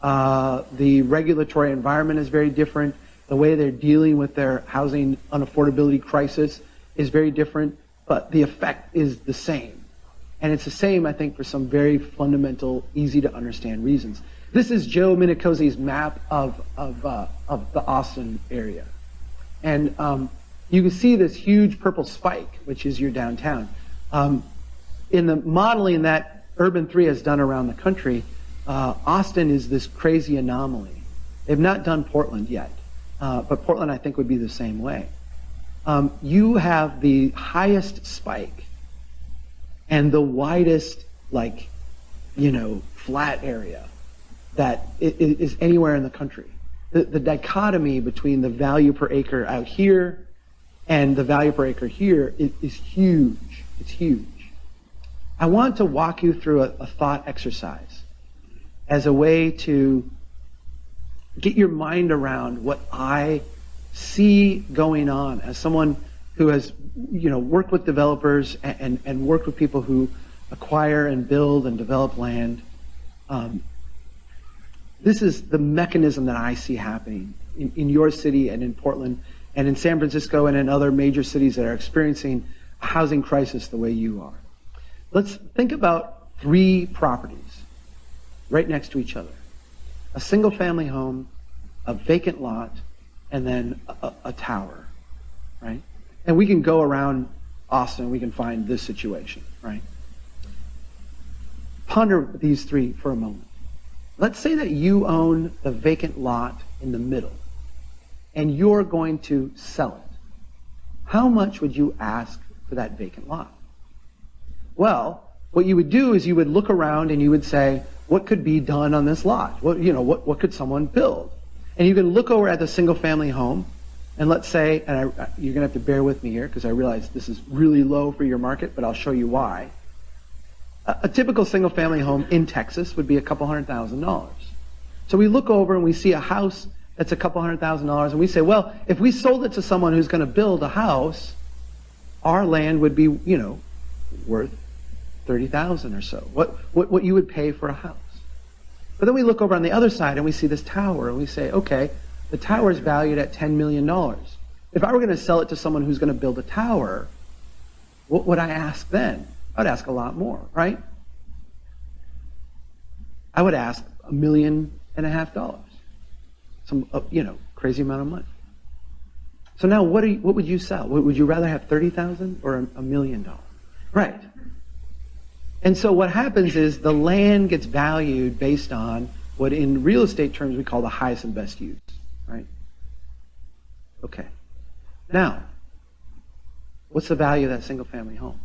[SPEAKER 3] The regulatory environment is very different. The way they're dealing with their housing unaffordability crisis is very different, but the effect is the same. And it's the same, I think, for some very fundamental, easy to understand reasons. This is Joe Minicozzi's map of the Austin area. And you can see this huge purple spike, which is your downtown. In the modeling that Urban 3 has done around the country, Austin is this crazy anomaly. They've not done Portland yet, but Portland, I think, would be the same way. You have the highest spike and the widest, flat area that is anywhere in the country. The dichotomy between the value per acre out here and the value per acre here is huge. It's huge. I want to walk you through a thought exercise as a way to get your mind around what I see going on as someone who has worked with developers and worked with people who acquire and build and develop land. This is the mechanism that I see happening in your city and in Portland and in San Francisco and in other major cities that are experiencing a housing crisis the way you are. Let's think about 3 properties right next to each other. A single family home, a vacant lot, and then a tower, right? And we can go around Austin, we can find this situation, right? Ponder these 3 for a moment. Let's say that you own the vacant lot in the middle, and you're going to sell it. How much would you ask for that vacant lot? Well, what you would do is you would look around and you would say, what could be done on this lot? What could someone build? And you can look over at the single family home, and let's say, and you're going to have to bear with me here because I realize this is really low for your market, but I'll show you why. A typical single family home in Texas would be a couple $100,000. So we look over and we see a house that's a couple $100,000, and we say, well, if we sold it to someone who's going to build a house, our land would be, worth $30,000 or so. What you would pay for a house. But then we look over on the other side and we see this tower and we say, okay, the tower is valued at $10 million. If I were going to sell it to someone who's going to build a tower, what would I ask then? I'd ask a lot more, right? I would ask $1.5 million. some, crazy amount of money. So now what would you sell? Would you rather have $30,000 or $1 million? Right. And so what happens is the land gets valued based on what in real estate terms we call the highest and best use, right? Okay. Now, what's the value of that single family home?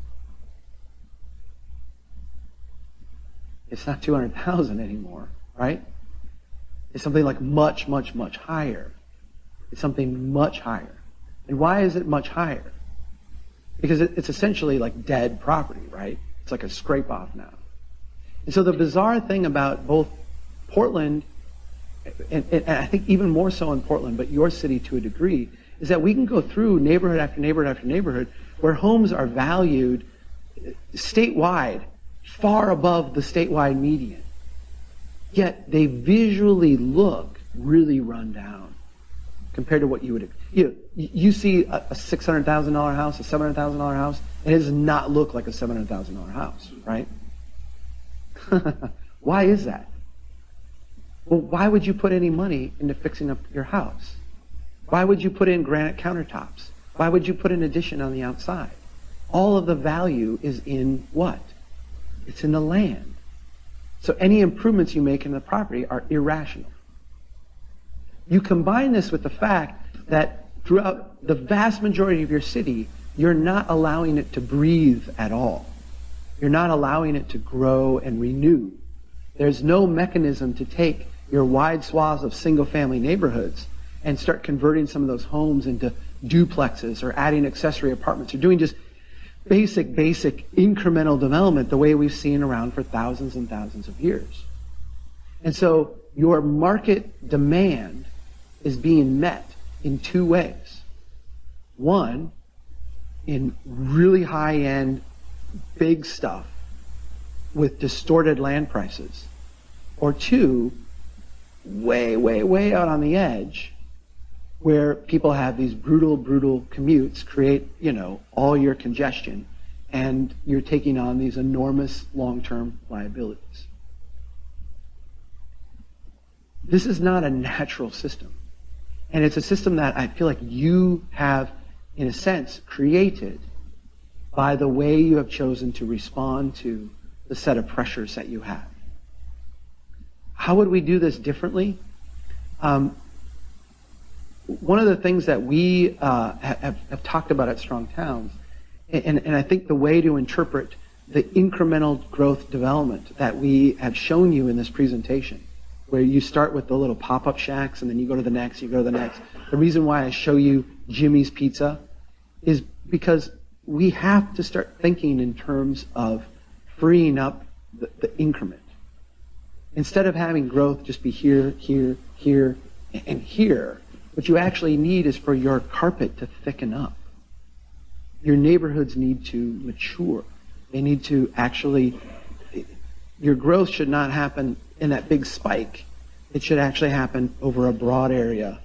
[SPEAKER 3] It's not $200,000 anymore, right? It's something like much, much, much higher. It's something much higher. And why is it much higher? Because it's essentially like dead property, right? It's like a scrape off now. And so the bizarre thing about both Portland, and I think even more so in Portland, but your city to a degree, is that we can go through neighborhood after neighborhood after neighborhood where homes are valued statewide far above the statewide median. Yet they visually look really run down compared to what you would. You see a $600,000 house, a $700,000 house, and it does not look like a $700,000 house, right? Why is that? Well, why would you put any money into fixing up your house? Why would you put in granite countertops? Why would you put an addition on the outside? All of the value is in what? It's in the land. So any improvements you make in the property are irrational. You combine this with the fact that throughout the vast majority of your city, you're not allowing it to breathe at all. You're not allowing it to grow and renew. There's no mechanism to take your wide swaths of single-family neighborhoods and start converting some of those homes into duplexes or adding accessory apartments or doing just basic incremental development the way we've seen around for thousands and thousands of years. And so your market demand is being met in two ways. One, in really high-end, big stuff with distorted land prices. Or two, way out on the edge, where people have these brutal commutes, create, all your congestion, and you're taking on these enormous long-term liabilities. This is not a natural system. And it's a system that I feel like you have, in a sense, created by the way you have chosen to respond to the set of pressures that you have. How would we do this differently? One of the things that we have talked about at Strong Towns, and I think the way to interpret the incremental growth development that we have shown you in this presentation, where you start with the little pop-up shacks and then you go to the next, you go to the next. The reason why I show you Jimmy's Pizza is because we have to start thinking in terms of freeing up the increment. Instead of having growth just be here, and here, what you actually need is for your carpet to thicken up. Your neighborhoods need to mature. They need to actually, your growth should not happen in that big spike. It should actually happen over a broad area,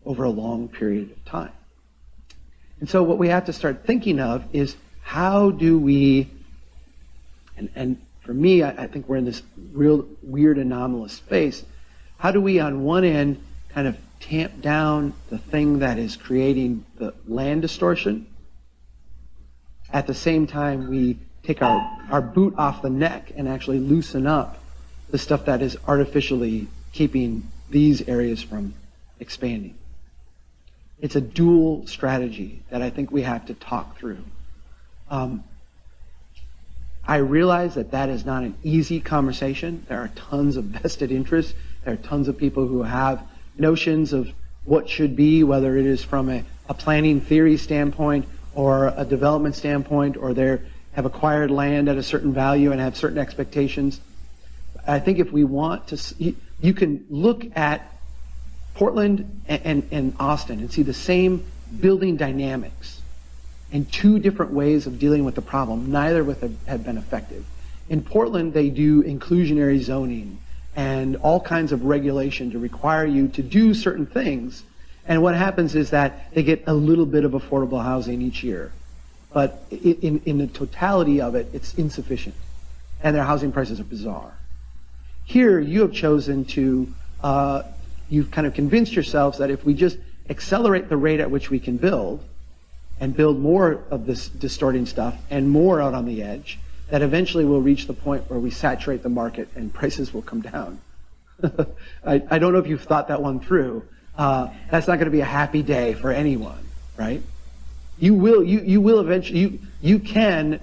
[SPEAKER 3] over a long period of time. And so what we have to start thinking of is how do we, and for me, I think we're in this real weird anomalous space, how do we on one end kind of tamp down the thing that is creating the land distortion? At the same time, we take our boot off the neck and actually loosen up the stuff that is artificially keeping these areas from expanding. It's a dual strategy that I think we have to talk through. I realize that is not an easy conversation. There are tons of vested interests. There are tons of people who have notions of what should be, whether it is from a planning theory standpoint or a development standpoint, or they have acquired land at a certain value and have certain expectations. I think if we want to, you can look at Portland and Austin and see the same building dynamics and two different ways of dealing with the problem, neither have been effective. In Portland, they do inclusionary zoning and all kinds of regulation to require you to do certain things. And what happens is that they get a little bit of affordable housing each year. But in the totality of it, it's insufficient. And their housing prices are bizarre. Here, you have chosen to you've kind of convinced yourselves that if we just accelerate the rate at which we can build and build more of this distorting stuff and more out on the edge, that eventually we'll reach the point where we saturate the market and prices will come down. I don't know if you've thought that one through. That's not going to be a happy day for anyone, right? You will eventually, you can,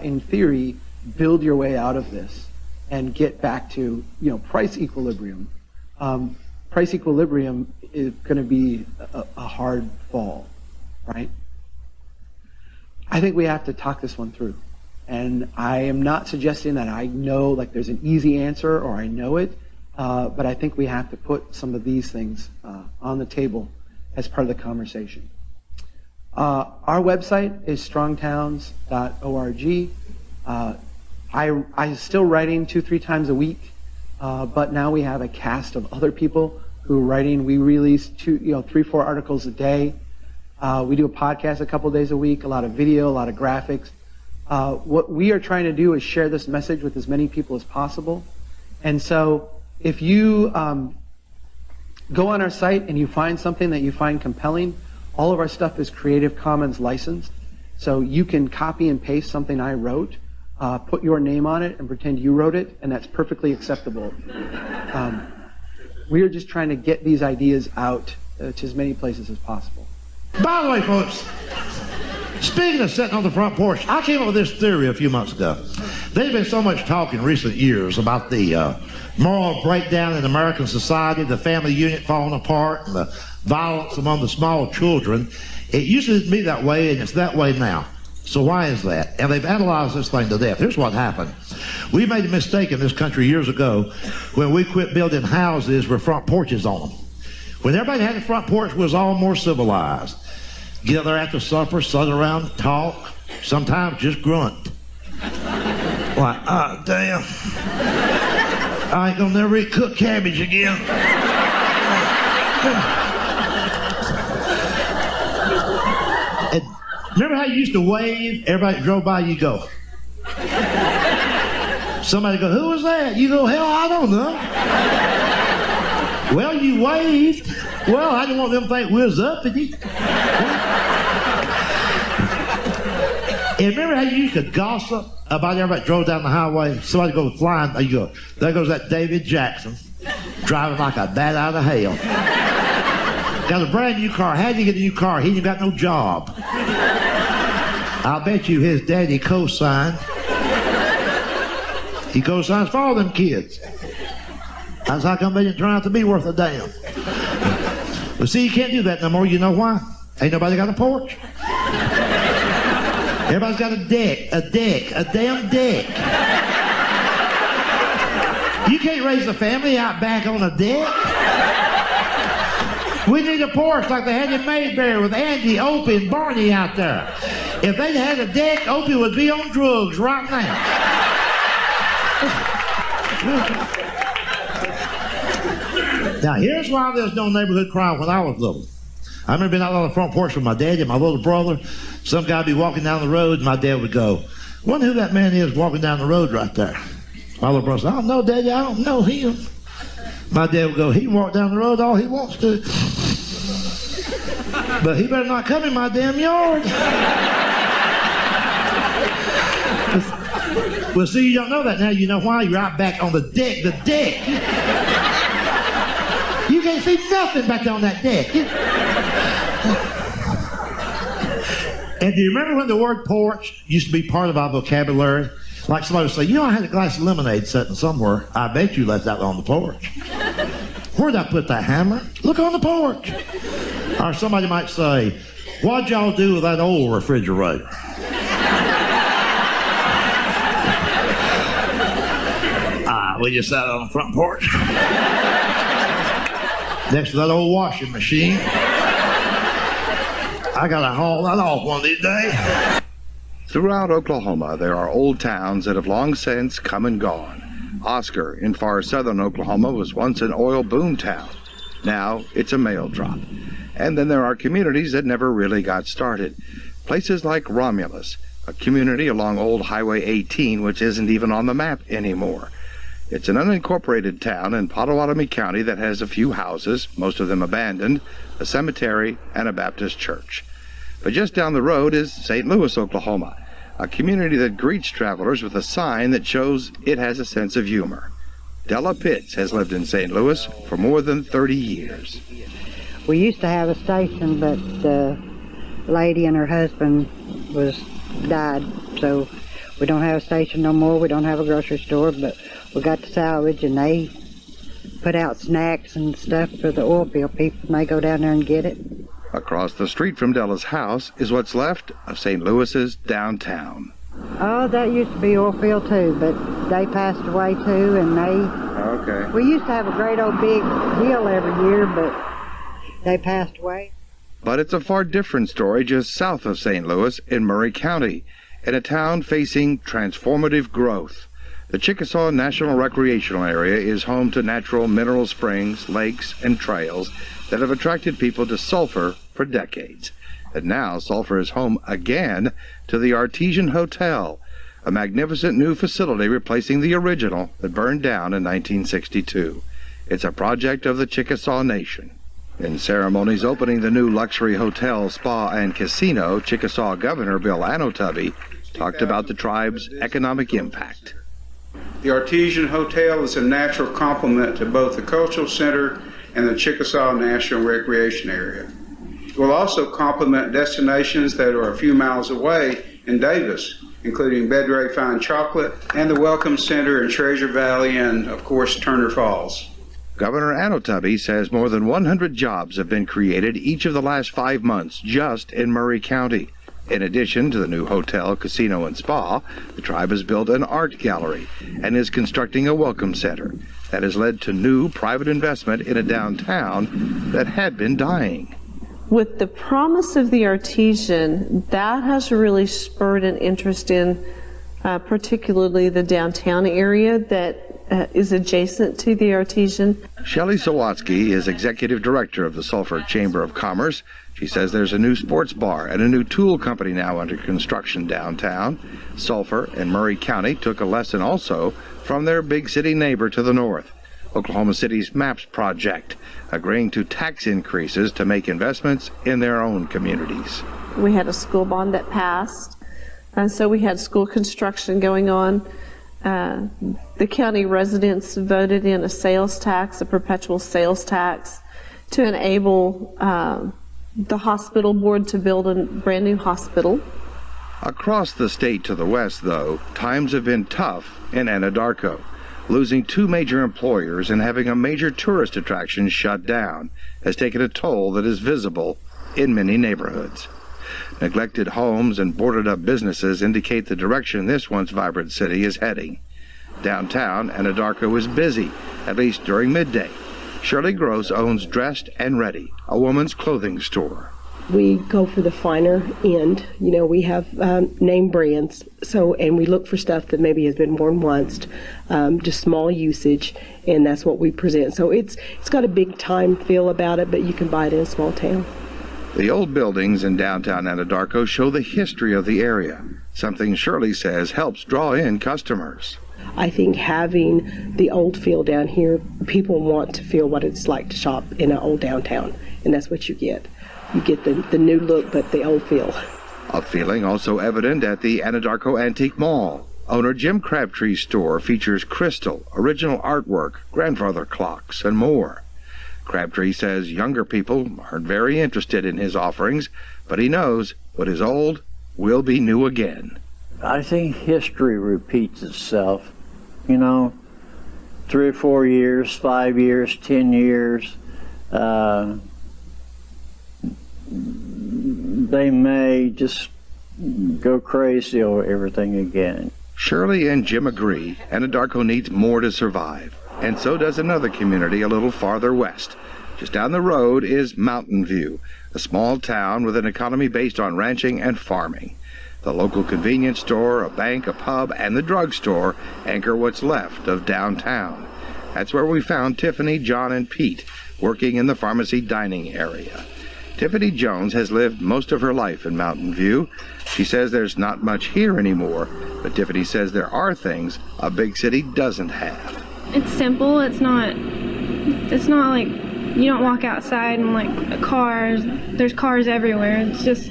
[SPEAKER 3] in theory, build your way out of this and get back to, price equilibrium. Price equilibrium is going to be a hard fall, right? I think we have to talk this one through. And I am not suggesting that I know, like, there's an easy answer or I know it, but I think we have to put some of these things on the table as part of the conversation. Our website is strongtowns.org. I'm still writing 2-3 times a week, but now we have a cast of other people who are writing. We release 3-4 articles a day. We do a podcast a couple days a week, a lot of video, a lot of graphics. What we are trying to do is share this message with as many people as possible. And so if you go on our site and you find something that you find compelling, all of our stuff is Creative Commons licensed. So you can copy and paste something I wrote, put your name on it and pretend you wrote it, and that's perfectly acceptable. We are just trying to get these ideas out to as many places as possible.
[SPEAKER 4] By the way, folks, speaking of sitting on the front porch, I came up with this theory a few months ago. There's been so much talk in recent years about the moral breakdown in American society, the family unit falling apart, and the violence among the small children. It used to be that way, and it's that way now. So why is that? And they've analyzed this thing to death. Here's what happened. We made a mistake in this country years ago when we quit building houses with front porches on them. When everybody had a front porch, it was all more civilized. Get there after supper, sit around, talk, sometimes just grunt. Like, damn. I ain't gonna never eat cooked cabbage again. And remember how you used to wave? Everybody that drove by, you go. Somebody go, who was that? You go, hell, I don't know. Well, you waved. Well, I didn't want them to think we was uppity. And remember how you used to gossip about everybody that drove down the highway? Somebody goes flying, you go, there goes that David Jackson, driving like a bat out of hell. Got a brand new car. How'd you get a new car? He ain't got no job. I'll bet you his daddy co-signed. He co-signs for all them kids. That's how come they didn't turn out to be worth a damn. But see, you can't do that no more. You know why? Ain't nobody got a porch. Everybody's got a damn deck. You can't raise a family out back on a deck. We need a porch like they had in Mayberry with Andy, Opie, and Barney out there. If they'd had a deck, Opie would be on drugs right now. Now, here's why there's no neighborhood crime when I was little. I remember being out on the front porch with my dad and my little brother. Some guy would be walking down the road, and my dad would go, wonder who that man is walking down the road right there. My little brother said, I don't know, Daddy, I don't know him. My dad would go, he can walk down the road all he wants to. But he better not come in my damn yard. Well, see, you don't know that now. You know why? You're out back on the deck. The deck. You can't see nothing back on that deck. And do you remember when the word porch used to be part of our vocabulary? Like somebody would say, you know, I had a glass of lemonade sitting somewhere. I bet you left that on the porch. Where'd I put that hammer? Look on the porch. Or somebody might say, what'd y'all do with that old refrigerator? We just sat on the front porch. Next to that old washing machine. I gotta haul that off one of these days.
[SPEAKER 5] Throughout Oklahoma, there are old towns that have long since come and gone. Oscar in far southern Oklahoma was once an oil boom town. Now it's a mail drop. And then there are communities that never really got started. Places like Romulus, a community along Old Highway 18 which isn't even on the map anymore. It's an unincorporated town in Potawatomi County that has a few houses, most of them abandoned, a cemetery, and a Baptist church. But just down the road is St. Louis, Oklahoma, a community that greets travelers with a sign that shows it has a sense of humor. Della Pitts has lived in St. Louis for more than 30 years.
[SPEAKER 6] We used to have a station, but the lady and her husband died, so we don't have a station no more. We don't have a grocery store, but we got the salvage, and they put out snacks and stuff for the oil field people, and they go down there and get it.
[SPEAKER 5] Across the street from Della's house is what's left of St. Louis's downtown.
[SPEAKER 6] Oh, that used to be oil field too, but they passed away too, and
[SPEAKER 5] Okay.
[SPEAKER 6] we used to have a great old big deal every year, but they passed away.
[SPEAKER 5] But it's a far different story just south of St. Louis in Murray County, in a town facing transformative growth. The Chickasaw National Recreational Area is home to natural mineral springs, lakes, and trails that have attracted people to Sulphur for decades. And now Sulphur is home again to the Artesian Hotel, a magnificent new facility replacing the original that burned down in 1962. It's a project of the Chickasaw Nation. In ceremonies opening the new luxury hotel, spa, and casino, Chickasaw Governor Bill Anotuby talked about the tribe's economic impact.
[SPEAKER 7] The Artesian Hotel is a natural complement to both the Cultural Center and the Chickasaw National Recreation Area. It will also complement destinations that are a few miles away in Davis, including Bedray Fine Chocolate and the Welcome Center in Treasure Valley and, of course, Turner Falls.
[SPEAKER 5] Governor Anotuby says more than 100 jobs have been created each of the last 5 months just in Murray County. In addition to the new hotel, casino, and spa, the tribe has built an art gallery and is constructing a welcome center that has led to new private investment in a downtown that had been dying.
[SPEAKER 8] With the promise of the Artesian, that has really spurred an interest in particularly the downtown area that is adjacent to the Artesian.
[SPEAKER 5] Shelley Sawatsky is executive director of the Sulphur Chamber of Commerce. She says there's a new sports bar and a new tool company now under construction downtown. Sulphur and Murray County took a lesson also from their big city neighbor to the north, Oklahoma City's MAPS project, agreeing to tax increases to make investments in their own communities.
[SPEAKER 8] We had a school bond that passed, and so we had school construction going on. The county residents voted in a sales tax, a perpetual sales tax, to enable the hospital board to build a brand new hospital.
[SPEAKER 5] Across the state to the west, though, times have been tough in Anadarko. Losing 2 major employers and having a major tourist attraction shut down has taken a toll that is visible in many neighborhoods. Neglected homes and boarded-up businesses indicate the direction this once vibrant city is heading. Downtown, Anadarko is busy, at least during midday. Shirley Gross owns Dressed and Ready, a woman's clothing store.
[SPEAKER 9] We go for the finer end. You know, we have name brands, and we look for stuff that maybe has been worn once, just small usage, and that's what we present. So it's got a big time feel about it, but you can buy it in a small town.
[SPEAKER 5] The old buildings in downtown Anadarko show the history of the area, something Shirley says helps draw in customers.
[SPEAKER 9] I think having the old feel down here, people want to feel what it's like to shop in an old downtown, and that's what you get. You get the new look, but the old feel.
[SPEAKER 5] A feeling also evident at the Anadarko Antique Mall. Owner Jim Crabtree's store features crystal, original artwork, grandfather clocks, and more. Crabtree says younger people aren't very interested in his offerings, but he knows what is old will be new again.
[SPEAKER 10] I think history repeats itself. You know, 3 or 4 years, 5 years, 10 years, they may just go crazy over everything again.
[SPEAKER 5] Shirley and Jim agree Anadarko needs more to survive, and so does another community a little farther west. Just down the road is Mountain View, a small town with an economy based on ranching and farming. The local convenience store, a bank, a pub, and the drugstore anchor what's left of downtown. That's where we found Tiffany, John, and Pete working in the pharmacy dining area. Tiffany Jones has lived most of her life in Mountain View. She says there's not much here anymore, but Tiffany says there are things a big city doesn't have.
[SPEAKER 11] it's simple. It's not like you don't walk outside and like there's cars everywhere. It's just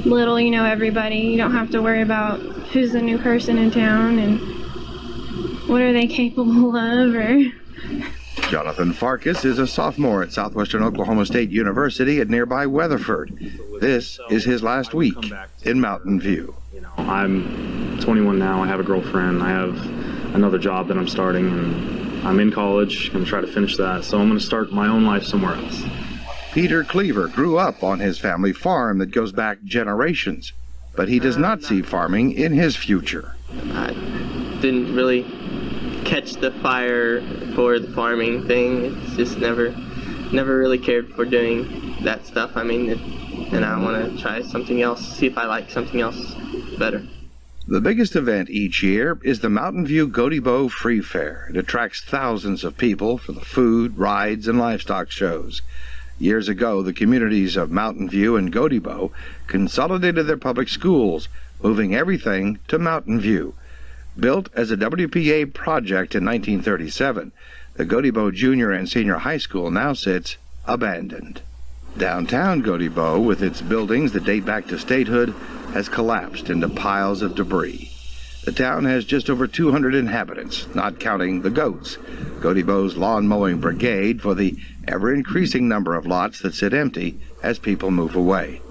[SPEAKER 11] little, you know, everybody. You don't have to worry about who's the new person in town and what are they capable of, or...
[SPEAKER 5] Jonathan Farkas is a sophomore at Southwestern Oklahoma State University at nearby Weatherford. This is his last week in Mountain View.
[SPEAKER 12] I'm 21 now. I have a girlfriend. I have another job that I'm starting, and I'm in college, going to try to finish that. So I'm going to start my own life somewhere else.
[SPEAKER 5] Peter Cleaver grew up on his family farm that goes back generations, but he does not see farming in his future.
[SPEAKER 13] I didn't really catch the fire for the farming thing. It's just never really cared for doing that stuff. I mean, and I want to try something else, see if I like something else better.
[SPEAKER 5] The biggest event each year is the Mountain View Gotebo Free Fair. It attracts thousands of people for the food, rides, and livestock shows. Years ago, the communities of Mountain View and Gotebo consolidated their public schools, moving everything to Mountain View. Built as a WPA project in 1937, the Gotebo Junior and Senior High School now sits abandoned. Downtown Gotebo, with its buildings that date back to statehood, has collapsed into piles of debris. The town has just over 200 inhabitants, not counting the goats, Gotebo's lawn mowing brigade for the ever-increasing number of lots that sit empty as people move away.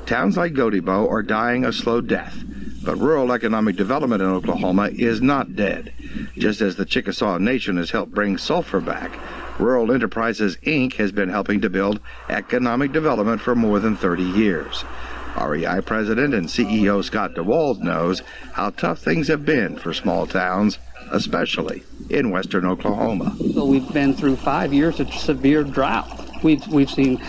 [SPEAKER 5] Towns like Gotebo are dying a slow death, but rural economic development in Oklahoma is not dead. Just as the Chickasaw Nation has helped bring sulfur back, Rural Enterprises, Inc. has been helping to build economic development for more than 30 years. REI President and CEO Scott DeWald knows how tough things have been for small towns, especially in western Oklahoma.
[SPEAKER 14] So we've been through 5 years of severe drought. We've seen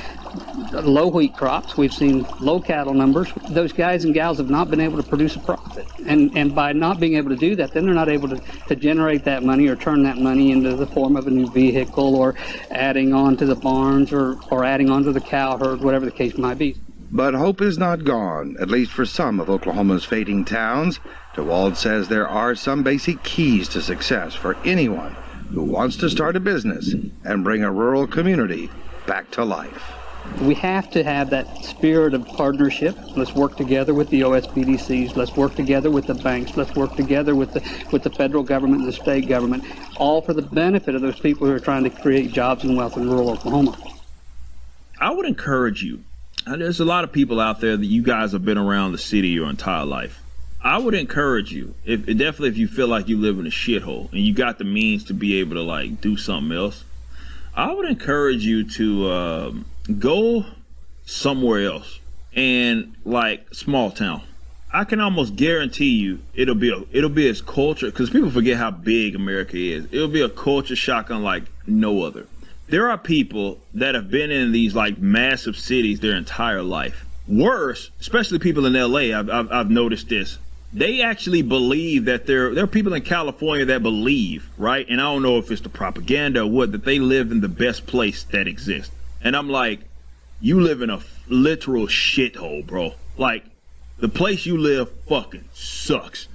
[SPEAKER 14] low wheat crops. We've seen low cattle numbers. Those guys and gals have not been able to produce a profit. And by not being able to do that, then they're not able to generate that money or turn that money into the form of a new vehicle or adding on to the barns or adding on to the cow herd, whatever the case might be.
[SPEAKER 5] But hope is not gone, at least for some of Oklahoma's fading towns. DeWald says there are some basic keys to success for anyone who wants to start a business and bring a rural community back to life.
[SPEAKER 14] We have to have that spirit of partnership. Let's work together with the OSBDCs. Let's work together with the banks. Let's work together with the federal government and the state government, all for the benefit of those people who are trying to create jobs and wealth in rural Oklahoma.
[SPEAKER 15] I would encourage you. There's a lot of people out there that you guys have been around the city your entire life. I would encourage you, definitely if you feel like you live in a shithole and you got the means to be able to like do something else, I would encourage you to go somewhere else and like small town. I can almost guarantee you it'll be as culture, because people forget how big America is. It'll be a culture shock unlike no other. There are people that have been in these like massive cities their entire life. Worse, especially people in LA, I've noticed this. They actually believe that there are people in California that believe, right? And I don't know if it's the propaganda or what, that they live in the best place that exists. And I'm like, you live in a literal shithole, bro. Like, the place you live fucking sucks.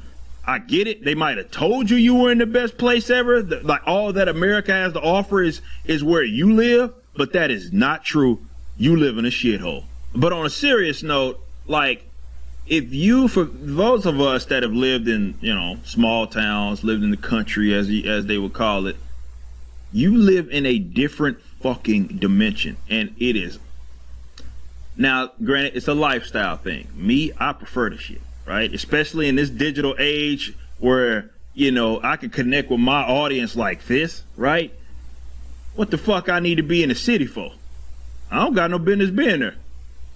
[SPEAKER 15] I get it. They might have told you were in the best place ever. Like, all that America has to offer is where you live. But that is not true. You live in a shithole. But on a serious note, like, for those of us that have lived in, small towns, lived in the country, as they would call it, you live in a different fucking dimension. And it is. Now, granted, it's a lifestyle thing. Me, I prefer the shit. Right? Especially in this digital age where, I can connect with my audience like this, right? What the fuck I need to be in the city for? I don't got no business being there,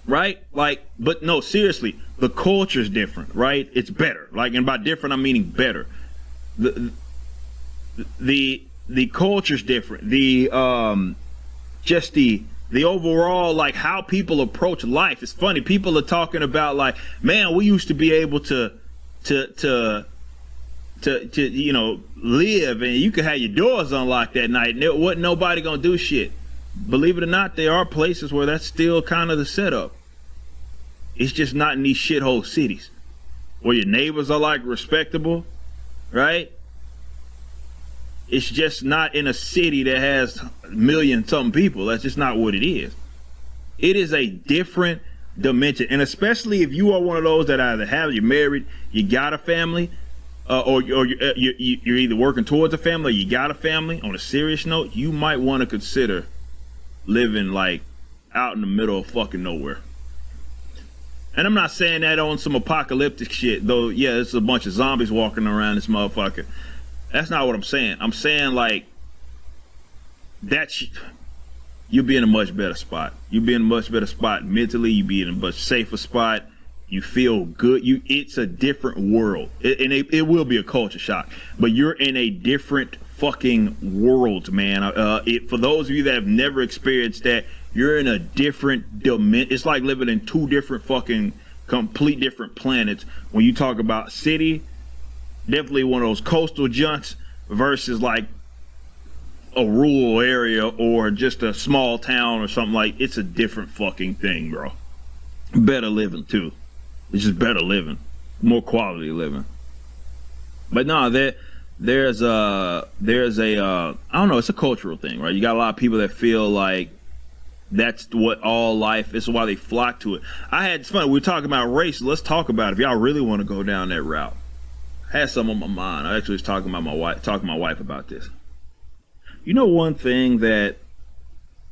[SPEAKER 15] right? Like, but no, seriously, the culture's different, right? It's better. Like, and by different, I'm meaning better. The culture's different. The overall, like, how people approach life. It's funny. People are talking about, like, man, we used to be able to live, and you could have your doors unlocked that night, and there wasn't nobody gonna do shit. Believe it or not, there are places where that's still kind of the setup. It's just not in these shithole cities where your neighbors are, like, respectable, right? It's just not in a city that has a million something people. That's just not what it is. It is a different dimension, and especially if you are one of those that either you're married, you got a family, or you're either working towards a family or you got a family. On a serious note, you might want to consider living like out in the middle of fucking nowhere. And I'm not saying that on some apocalyptic shit, though. Yeah, there's a bunch of zombies walking around this motherfucker. That's not what I'm saying. I'm saying like you'll be in a much better spot. You'll be in a much better spot mentally. You'll be in a much safer spot. You feel good. It's a different world, it will be a culture shock. But you're in a different fucking world, man. For those of you that have never experienced that, you're in a different dimension. It's like living in two different fucking complete different planets. When you talk about city, definitely one of those coastal junks versus like a rural area or just a small town or something. Like, it's a different fucking thing, bro. Better living too. It's just better living, more quality living. But no, there's a I don't know, it's a cultural thing, right? You got a lot of people that feel like that's what all life is, why they flock to it. It's funny, we were talking about race. Let's talk about it if y'all really want to go down that route. I had some on my mind. I actually was talking to my wife about this. You know, one thing that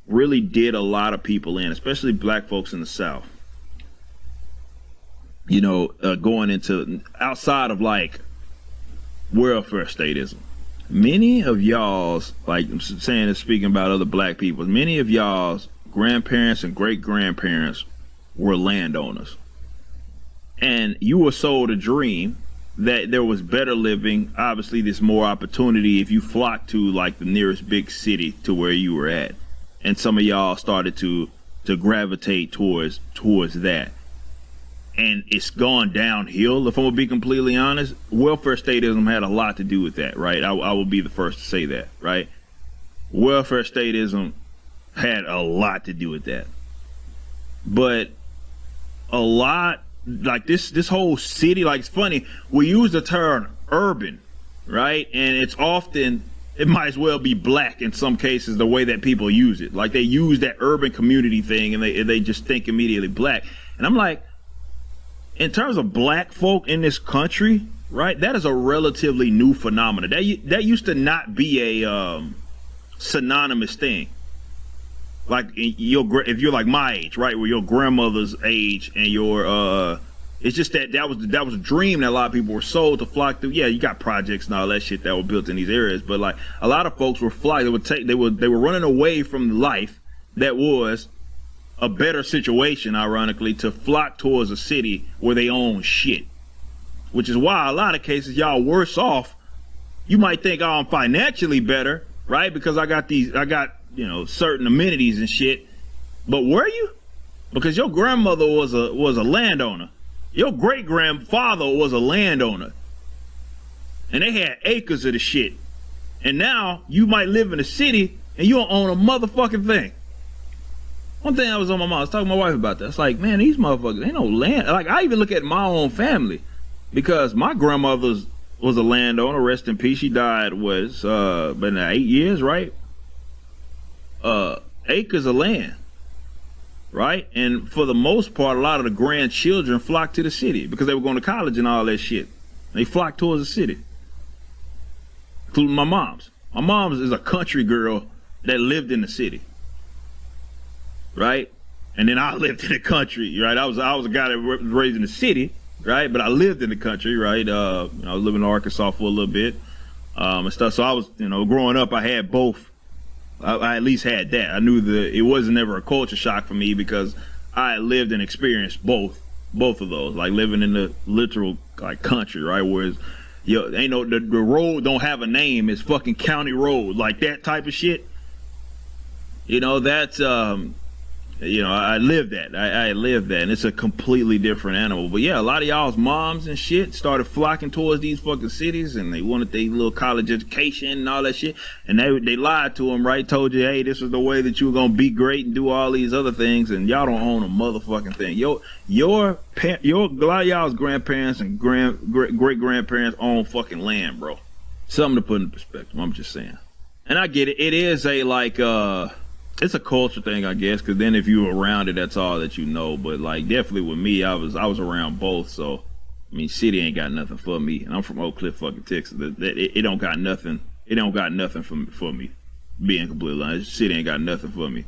[SPEAKER 15] really did a lot of people in, especially black folks in the South, you know, going into outside of like welfare statism. Many of y'all's, like I'm saying and speaking about other black people, many of y'all's grandparents and great grandparents were landowners. And you were sold a dream that there was better living. Obviously, there's more opportunity if you flocked to like the nearest big city to where you were at. And some of y'all started to gravitate towards that. And it's gone downhill, if I'm gonna be completely honest. Welfare statism had a lot to do with that, right? I will be the first to say that, right? Welfare statism had a lot to do with that. But a lot, like this whole city, like, it's funny, we use the term urban, right? And it's often, it might as well be black in some cases, the way that people use it. Like, they use that urban community thing and they just think immediately black. And I'm like, in terms of black folk in this country, right, that is a relatively new phenomenon. That used to not be a synonymous thing. Like, if you're like my age, right, where your grandmother's age and your it's just that was a dream that a lot of people were sold to flock to. Yeah, you got projects and all that shit that were built in these areas, but like a lot of folks were flocking. They were running away from life that was a better situation, ironically, to flock towards a city where they own shit. Which is why a lot of cases y'all worse off. You might think, oh, I'm financially better, right? Because I got you know, certain amenities and shit. But were you? Because your grandmother was a landowner. Your great grandfather was a landowner. And they had acres of the shit. And now you might live in a city and you don't own a motherfucking thing. One thing I was on my mind, I was talking to my wife about that. It's like, man, these motherfuckers, ain't no land. Like, I even look at my own family, because my grandmother was a landowner, rest in peace. She died, been 8 years, right? Acres of land, right? And for the most part, a lot of the grandchildren flocked to the city because they were going to college and all that shit. They flocked towards the city, including my mom's. My mom's is a country girl that lived in the city. Right, and then I lived in the country. Right, I was a guy that was raised in the city. Right, but I lived in the country. Right, I was living in Arkansas for a little bit, and stuff. So I was, growing up, I had both. I at least had that. I knew it wasn't ever a culture shock for me because I lived and experienced both of those. Like living in the literal like country, right, whereas the road don't have a name. It's fucking county road, like that type of shit. That's I lived that. I lived that, and it's a completely different animal. But yeah, a lot of y'all's moms and shit started flocking towards these fucking cities, and they wanted their little college education and all that shit. And they lied to them, right? Told you, hey, this is the way that you were gonna be great and do all these other things, and y'all don't own a motherfucking thing. A lot of y'all's grandparents and great grandparents own fucking land, bro. Something to put in perspective. I'm just saying. And I get it. It is a like it's a culture thing, I guess, because then if you were around it, that's all that you know. But like definitely with me, I was around both, so I mean, city ain't got nothing for me, and I'm from Oak Cliff, fucking Texas. It don't got nothing. It don't got nothing for me. Being completely honest, city ain't got nothing for me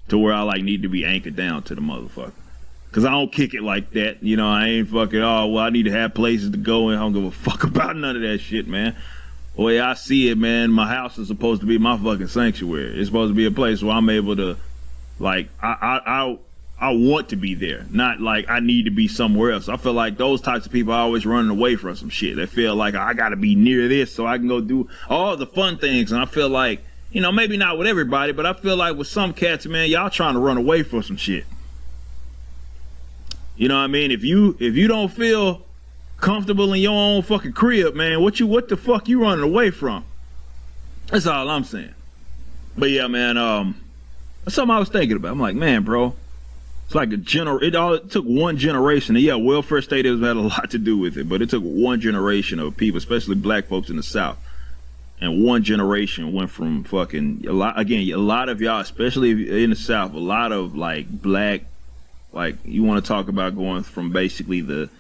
[SPEAKER 15] to where I like need to be anchored down to the motherfucker. Cause I don't kick it like that, you know. I ain't fucking. Oh well, I need to have places to go, and I don't give a fuck about none of that shit, man. The way I see it, man, my house is supposed to be my fucking sanctuary. It's supposed to be a place where I'm able to, like, I want to be there, not like I need to be somewhere else. I feel like those types of people are always running away from some shit. They feel like I gotta be near this so I can go do all the fun things. And I feel like, you know, maybe not with everybody, but I feel like with some cats, man, y'all trying to run away from some shit. You know what I mean? If you don't feel comfortable in your own fucking crib, man, what the fuck you running away from? That's all I'm saying. But yeah, man, that's something I was thinking about. I'm like, man, bro, it's like it took one generation. And yeah, welfare state has had a lot to do with it, but it took one generation of people, especially black folks in the South. And one generation went from fucking a lot of y'all, especially in the South, a lot of like black, like you want to talk about going from basically the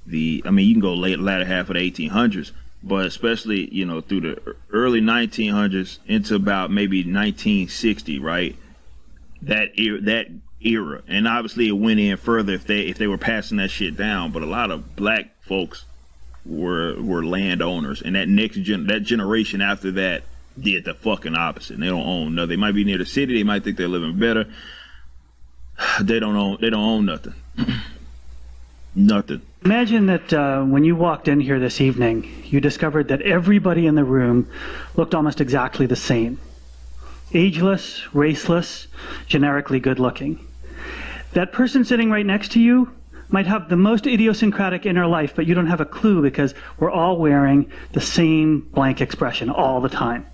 [SPEAKER 15] I mean, you can go latter half of the 1800s, but especially, you know, through the early 1900s into about maybe 1960, right? That era, and obviously it went in further if they were passing that shit down. But a lot of black folks were landowners, and that generation after that did the fucking opposite. And they don't own nothing. They might be near the city. They might think they're living better. They don't own nothing. Nothing.
[SPEAKER 16] Imagine that when you walked in here this evening, you discovered that everybody in the room looked almost exactly the same. Ageless, raceless, generically good looking. That person sitting right next to you might have the most idiosyncratic inner life, but you don't have a clue because we're all wearing the same blank expression all the time.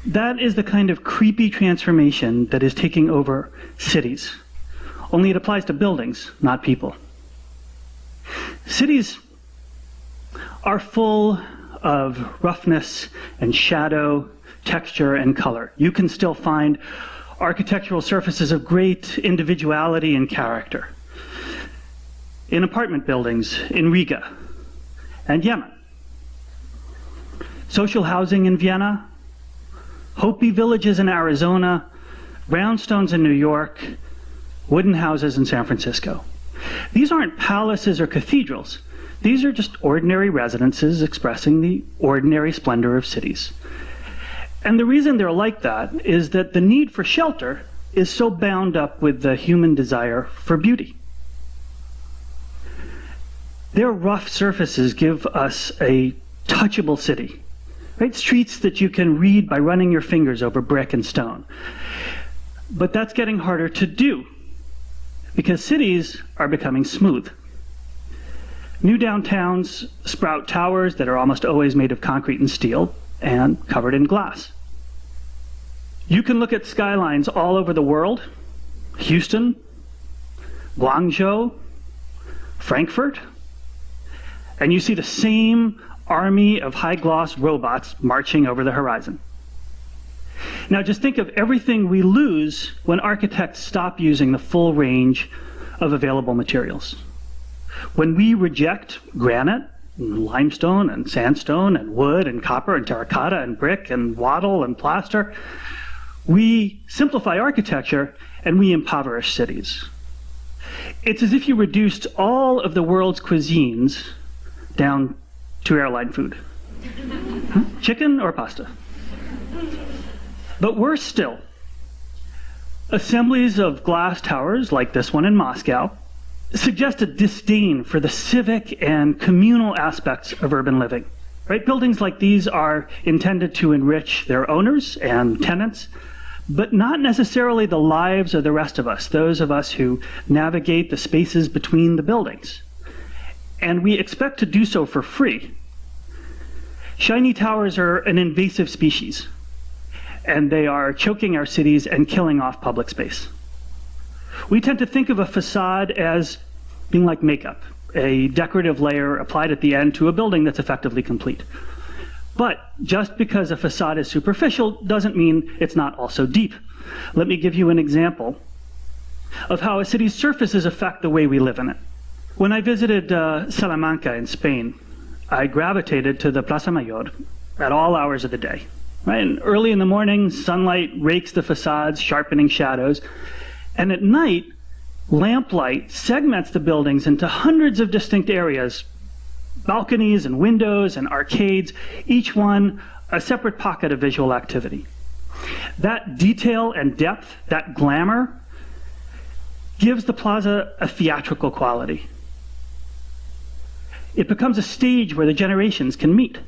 [SPEAKER 16] That is the kind of creepy transformation that is taking over cities. Only it applies to buildings, not people. Cities are full of roughness and shadow, texture and color. You can still find architectural surfaces of great individuality and character in apartment buildings in Riga and Yemen, social housing in Vienna, Hopi villages in Arizona, brownstones in New York, wooden houses in San Francisco. These aren't palaces or cathedrals. These are just ordinary residences expressing the ordinary splendor of cities. And the reason they're like that is that the need for shelter is so bound up with the human desire for beauty. Their rough surfaces give us a touchable city, right? Streets that you can read by running your fingers over brick and stone. But that's getting harder to do because cities are becoming smooth. New downtowns sprout towers that are almost always made of concrete and steel and covered in glass. You can look at skylines all over the world, Houston, Guangzhou, Frankfurt, and you see the same army of high-gloss robots marching over the horizon. Now just think of everything we lose when architects stop using the full range of available materials. When we reject granite, and limestone and sandstone and wood and copper and terracotta and brick and wattle and plaster, we simplify architecture and we impoverish cities. It's as if you reduced all of the world's cuisines down to airline food. Chicken or pasta. But worse still, assemblies of glass towers like this one in Moscow suggest a disdain for the civic and communal aspects of urban living. Right? Buildings like these are intended to enrich their owners and tenants, but not necessarily the lives of the rest of us, those of us who navigate the spaces between the buildings. And we expect to do so for free. Shiny towers are an invasive species, and they are choking our cities and killing off public space. We tend to think of a facade as being like makeup, a decorative layer applied at the end to a building that's effectively complete. But just because a facade is superficial doesn't mean it's not also deep. Let me give you an example of how a city's surfaces affect the way we live in it. When I visited Salamanca in Spain, I gravitated to the Plaza Mayor at all hours of the day. Right? And early in the morning, sunlight rakes the facades, sharpening shadows. And at night, lamplight segments the buildings into hundreds of distinct areas, balconies and windows and arcades, each one a separate pocket of visual activity. That detail and depth, that glamour, gives the plaza a theatrical quality. It becomes a stage where the generations can meet.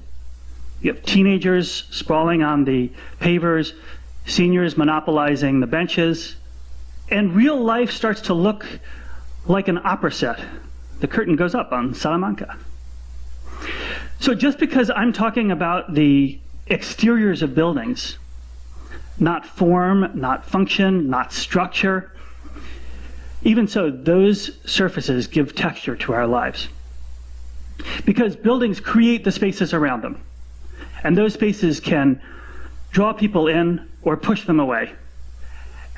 [SPEAKER 16] You have teenagers sprawling on the pavers, seniors monopolizing the benches, and real life starts to look like an opera set. The curtain goes up on Salamanca. So just because I'm talking about the exteriors of buildings, not form, not function, not structure, even so, those surfaces give texture to our lives. Because buildings create the spaces around them. And those spaces can draw people in or push them away.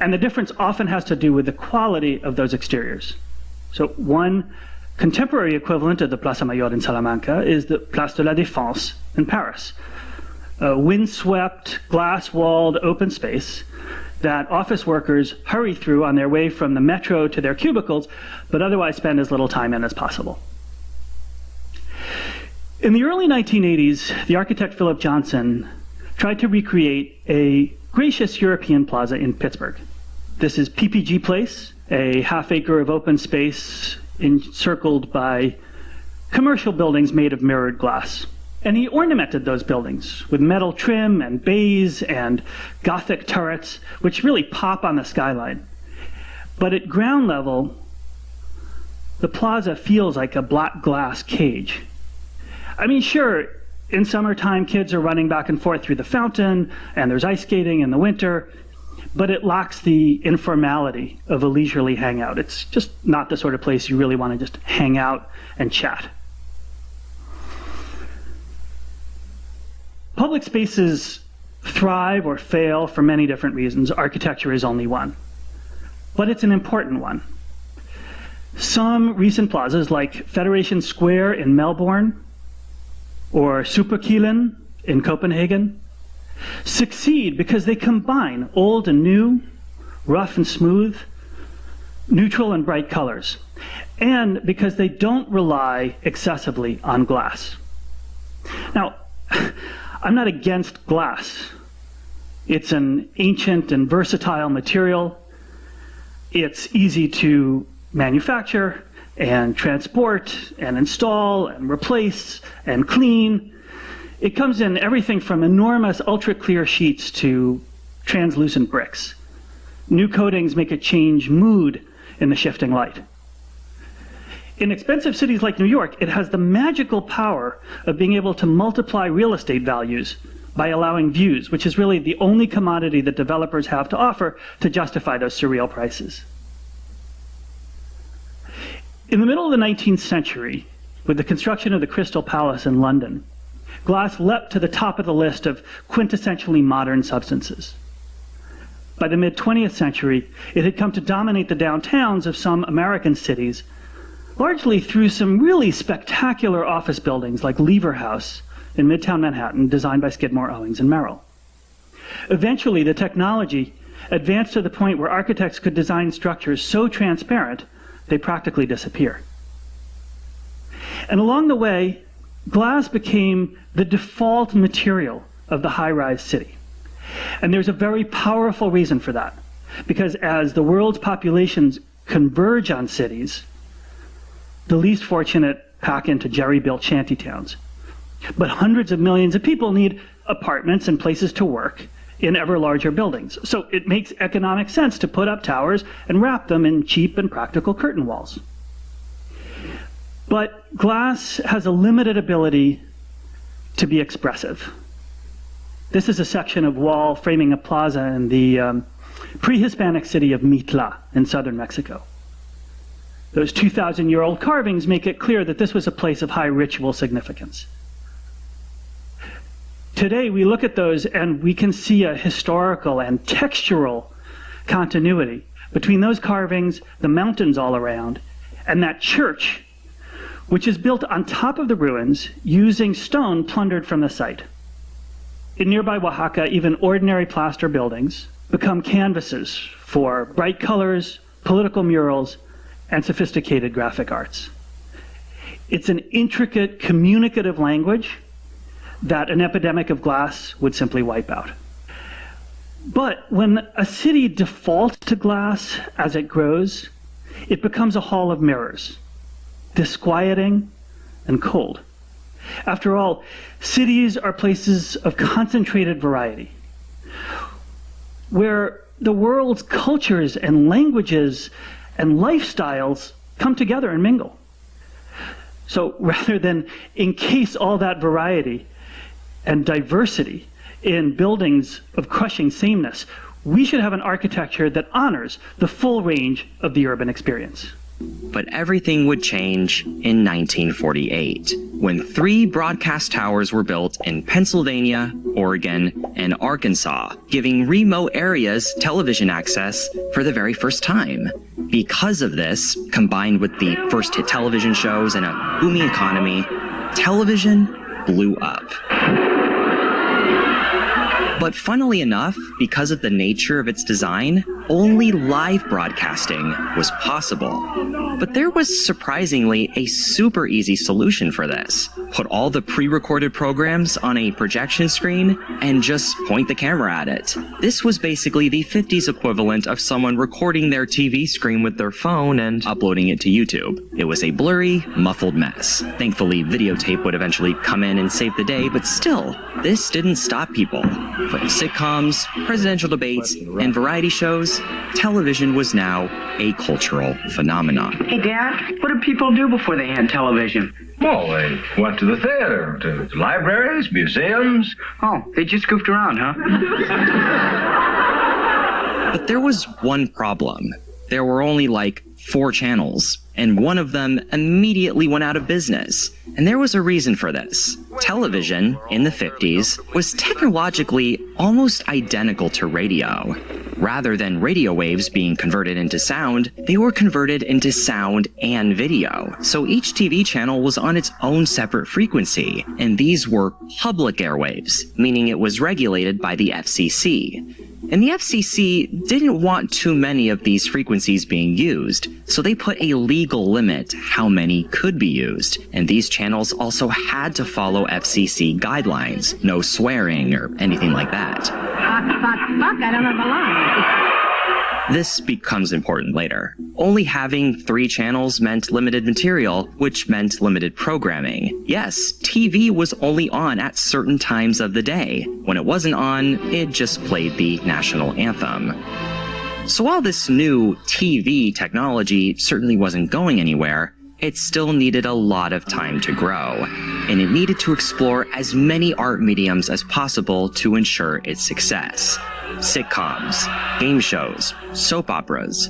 [SPEAKER 16] And the difference often has to do with the quality of those exteriors. So one contemporary equivalent of the Plaza Mayor in Salamanca is the Place de la Défense in Paris. A windswept, glass-walled open space that office workers hurry through on their way from the metro to their cubicles, but otherwise spend as little time in as possible. In the early 1980s, the architect Philip Johnson tried to recreate a gracious European plaza in Pittsburgh. This is PPG Place, a half acre of open space encircled by commercial buildings made of mirrored glass. And he ornamented those buildings with metal trim and bays and Gothic turrets, which really pop on the skyline. But at ground level, the plaza feels like a black glass cage. I mean, sure, in summertime, kids are running back and forth through the fountain, and there's ice skating in the winter, but it lacks the informality of a leisurely hangout. It's just not the sort of place you really want to just hang out and chat. Public spaces thrive or fail for many different reasons. Architecture is only one. But it's an important one. Some recent plazas, like Federation Square in Melbourne or Superkilen in Copenhagen, succeed because they combine old and new, rough and smooth, neutral and bright colors, and because they don't rely excessively on glass. Now, I'm not against glass. It's an ancient and versatile material. It's easy to manufacture and transport and install and replace and clean. It comes in everything from enormous ultra-clear sheets to translucent bricks. New coatings make it change mood in the shifting light. In expensive cities like New York, it has the magical power of being able to multiply real estate values by allowing views, which is really the only commodity that developers have to offer to justify those surreal prices. In the middle of the 19th century, with the construction of the Crystal Palace in London, glass leapt to the top of the list of quintessentially modern substances. By the mid-20th century, it had come to dominate the downtowns of some American cities, largely through some really spectacular office buildings like Lever House in Midtown Manhattan, designed by Skidmore, Owings, and Merrill. Eventually, the technology advanced to the point where architects could design structures so transparent they practically disappear. And along the way, glass became the default material of the high-rise city. And there's a very powerful reason for that, because as the world's populations converge on cities, the least fortunate pack into jerry-built shantytowns. But hundreds of millions of people need apartments and places to work in ever larger buildings. So it makes economic sense to put up towers and wrap them in cheap and practical curtain walls. But glass has a limited ability to be expressive. This is a section of wall framing a plaza in the pre-Hispanic city of Mitla in southern Mexico. Those 2,000-year-old carvings make it clear that this was a place of high ritual significance. Today, we look at those and we can see a historical and textural continuity between those carvings, the mountains all around, and that church, which is built on top of the ruins using stone plundered from the site. In nearby Oaxaca, even ordinary plaster buildings become canvases for bright colors, political murals, and sophisticated graphic arts. It's an intricate communicative language that an epidemic of glass would simply wipe out. But when a city defaults to glass as it grows, it becomes a hall of mirrors, disquieting and cold. After all, cities are places of concentrated variety, where the world's cultures and languages and lifestyles come together and mingle. So rather than encase all that variety and diversity in buildings of crushing sameness, we should have an architecture that honors the full range of the urban experience.
[SPEAKER 17] But everything would change in 1948, when 3 broadcast towers were built in Pennsylvania, Oregon, and Arkansas, giving remote areas television access for the very first time. Because of this, combined with the first hit television shows and a booming economy, television blew up. But funnily enough, because of the nature of its design, only live broadcasting was possible. But there was surprisingly a super easy solution for this. Put all the pre-recorded programs on a projection screen and just point the camera at it. This was basically the 50s equivalent of someone recording their TV screen with their phone and uploading it to YouTube. It was a blurry, muffled mess. Thankfully, videotape would eventually come in and save the day, but still, this didn't stop people. From sitcoms, presidential debates, and variety shows, television was now a cultural phenomenon.
[SPEAKER 18] Hey, Dad, what did people do before they had television?
[SPEAKER 19] Well, they went to the theater, to libraries, museums.
[SPEAKER 18] Oh, they just goofed around, huh?
[SPEAKER 17] But there was one problem. There were only like 4 channels, and one of them immediately went out of business. And there was a reason for this. Television, in the 50s, was technologically almost identical to radio. Rather than radio waves being converted into sound, they were converted into sound and video. So each TV channel was on its own separate frequency, and these were public airwaves, meaning it was regulated by the FCC. And the FCC didn't want too many of these frequencies being used, so they put a legal limit how many could be used. And these channels also had to follow FCC guidelines, no swearing or anything like that.
[SPEAKER 20] Fuck, I don't have a line.
[SPEAKER 17] This becomes important later. Only having 3 channels meant limited material, which meant limited programming. Yes, TV was only on at certain times of the day. When it wasn't on, it just played the national anthem. So while this new TV technology certainly wasn't going anywhere, it still needed a lot of time to grow, and it needed to explore as many art mediums as possible to ensure its success. Sitcoms, game shows, soap operas.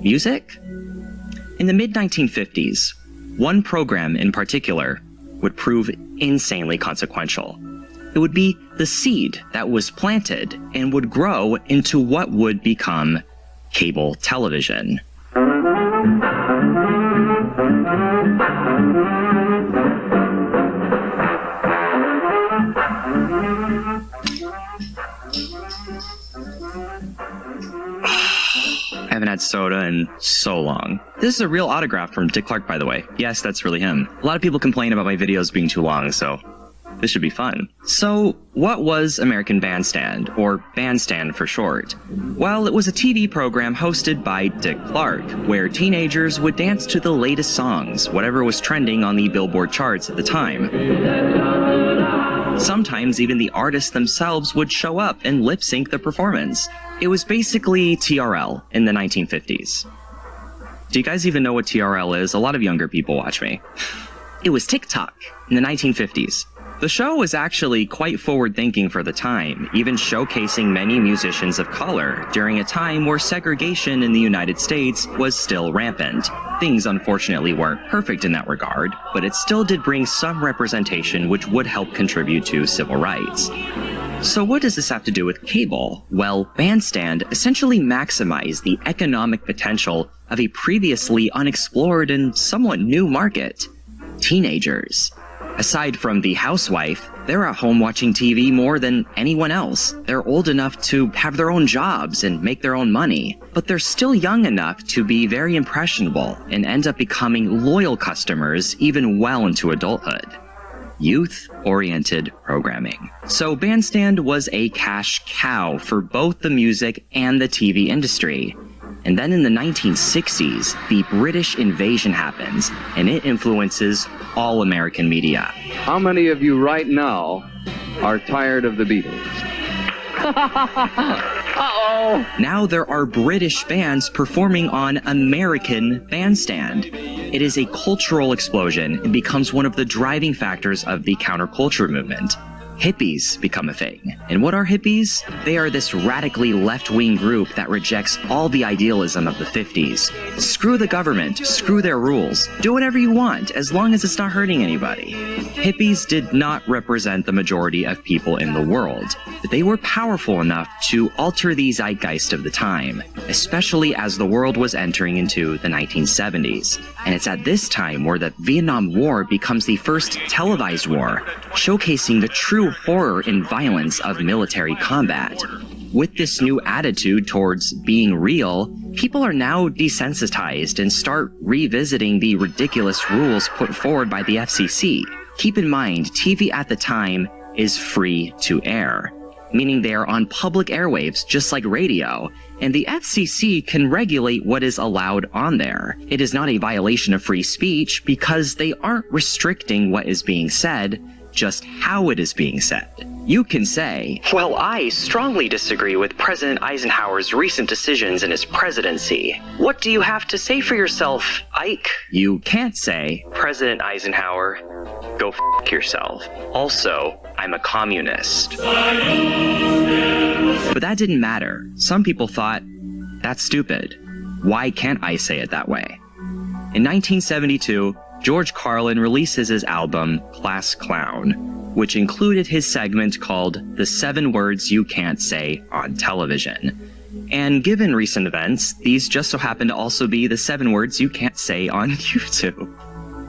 [SPEAKER 17] Music? In the mid-1950s, one program in particular would prove insanely consequential. It would be the seed that was planted and would grow into what would become cable television. I haven't had soda in so long. This is a real autograph from Dick Clark, by the way. Yes, that's really him. A lot of people complain about my videos being too long, so this should be fun. So, what was American Bandstand, or Bandstand for short? Well, it was a TV program hosted by Dick Clark, where teenagers would dance to the latest songs, whatever was trending on the Billboard charts at the time. Sometimes even the artists themselves would show up and lip-sync the performance. It was basically TRL in the 1950s. Do you guys even know what TRL is? A lot of younger people watch me. It was TikTok in the 1950s. The show was actually quite forward-thinking for the time, even showcasing many musicians of color during a time where segregation in the United States was still rampant. Things unfortunately weren't perfect in that regard, but it still did bring some representation which would help contribute to civil rights. So what does this have to do with cable? Well, Bandstand essentially maximized the economic potential of a previously unexplored and somewhat new market: teenagers. Aside from the housewife, they're at home watching TV more than anyone else. They're old enough to have their own jobs and make their own money, but they're still young enough to be very impressionable and end up becoming loyal customers even well into adulthood. Youth-oriented programming. So Bandstand was a cash cow for both the music and the TV industry. And then in the 1960s, the British invasion happens, and it influences all American media.
[SPEAKER 21] How many of you right now are tired of the Beatles?
[SPEAKER 17] Uh-oh! Now there are British bands performing on American Bandstand. It is a cultural explosion and becomes one of the driving factors of the counterculture movement. Hippies become a thing. And what are hippies? They are this radically left-wing group that rejects all the idealism of the 50s. Screw the government, screw their rules, do whatever you want as long as it's not hurting anybody. Hippies did not represent the majority of people in the world, but they were powerful enough to alter the zeitgeist of the time, especially as the world was entering into the 1970s. And it's at this time where the Vietnam War becomes the first televised war, showcasing the true horror and violence of military combat. With this new attitude towards being real, people are now desensitized and start revisiting the ridiculous rules put forward by the FCC. Keep in mind, TV at the time is free to air, meaning they are on public airwaves just like radio, and the FCC can regulate what is allowed on there. It is not a violation of free speech because they aren't restricting what is being said, just how it is being said. You can say, "Well, I strongly disagree with President Eisenhower's recent decisions in his presidency. What do you have to say for yourself, Ike?" You can't say, "President Eisenhower, go f*** yourself. Also, I'm a communist." But that didn't matter. Some people thought, that's stupid. Why can't I say it that way? In 1972, George Carlin releases his album, Class Clown, which included his segment called The 7 Words You Can't Say on Television. And given recent events, these just so happen to also be the 7 words you can't say on YouTube.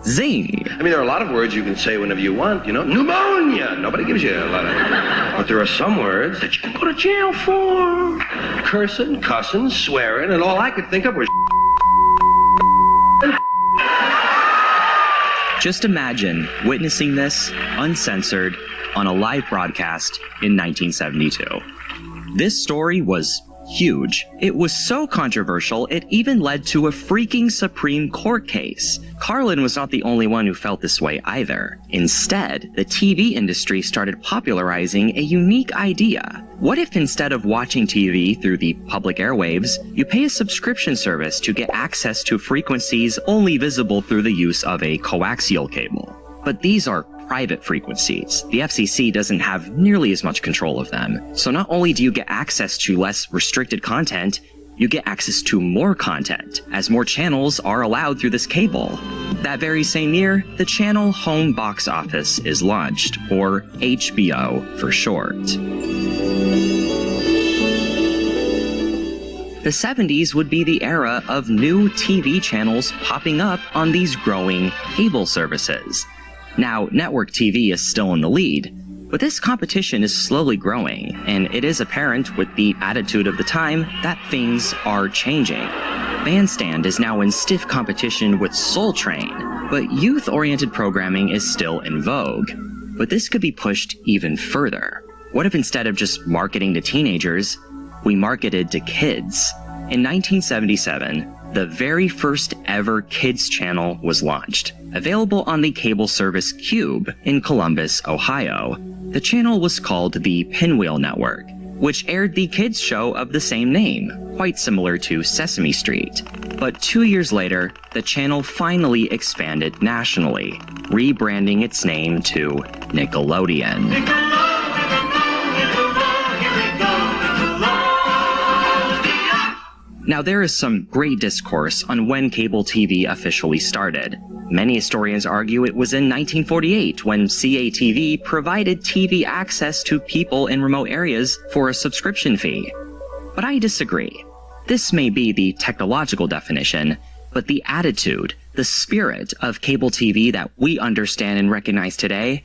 [SPEAKER 17] Zing!
[SPEAKER 22] I mean, there are a lot of words you can say whenever you want, you know? Pneumonia! Nobody gives you a lot of... But there are some words that you can go to jail for. Cursing, cussing, swearing, and all I could think of was...
[SPEAKER 17] Just imagine witnessing this, uncensored, on a live broadcast in 1972. This story was huge. It was so controversial, it even led to a freaking Supreme Court case. Carlin was not the only one who felt this way either. Instead, the TV industry started popularizing a unique idea. What if instead of watching TV through the public airwaves, you pay a subscription service to get access to frequencies only visible through the use of a coaxial cable? But these are private frequencies. The FCC doesn't have nearly as much control of them. So not only do you get access to less restricted content, you get access to more content, as more channels are allowed through this cable. That very same year, the channel Home Box Office is launched, or HBO for short. The 70s would be the era of new TV channels popping up on these growing cable services. Now, network TV is still in the lead, but this competition is slowly growing, and it is apparent with the attitude of the time that things are changing. Bandstand is now in stiff competition with Soul Train, but youth-oriented programming is still in vogue. But this could be pushed even further. What if instead of just marketing to teenagers, we marketed to kids? In 1977, the very first ever kids channel was launched, available on the cable service Cube in Columbus, Ohio. The channel was called the Pinwheel Network, which aired the kids' show of the same name, quite similar to Sesame Street. But 2 years later, the channel finally expanded nationally, rebranding its name to Nickelodeon. Now, there is some great discourse on when cable TV officially started. Many historians argue it was in 1948 when CATV provided TV access to people in remote areas for a subscription fee. But I disagree. This may be the technological definition, but the attitude, the spirit of cable TV that we understand and recognize today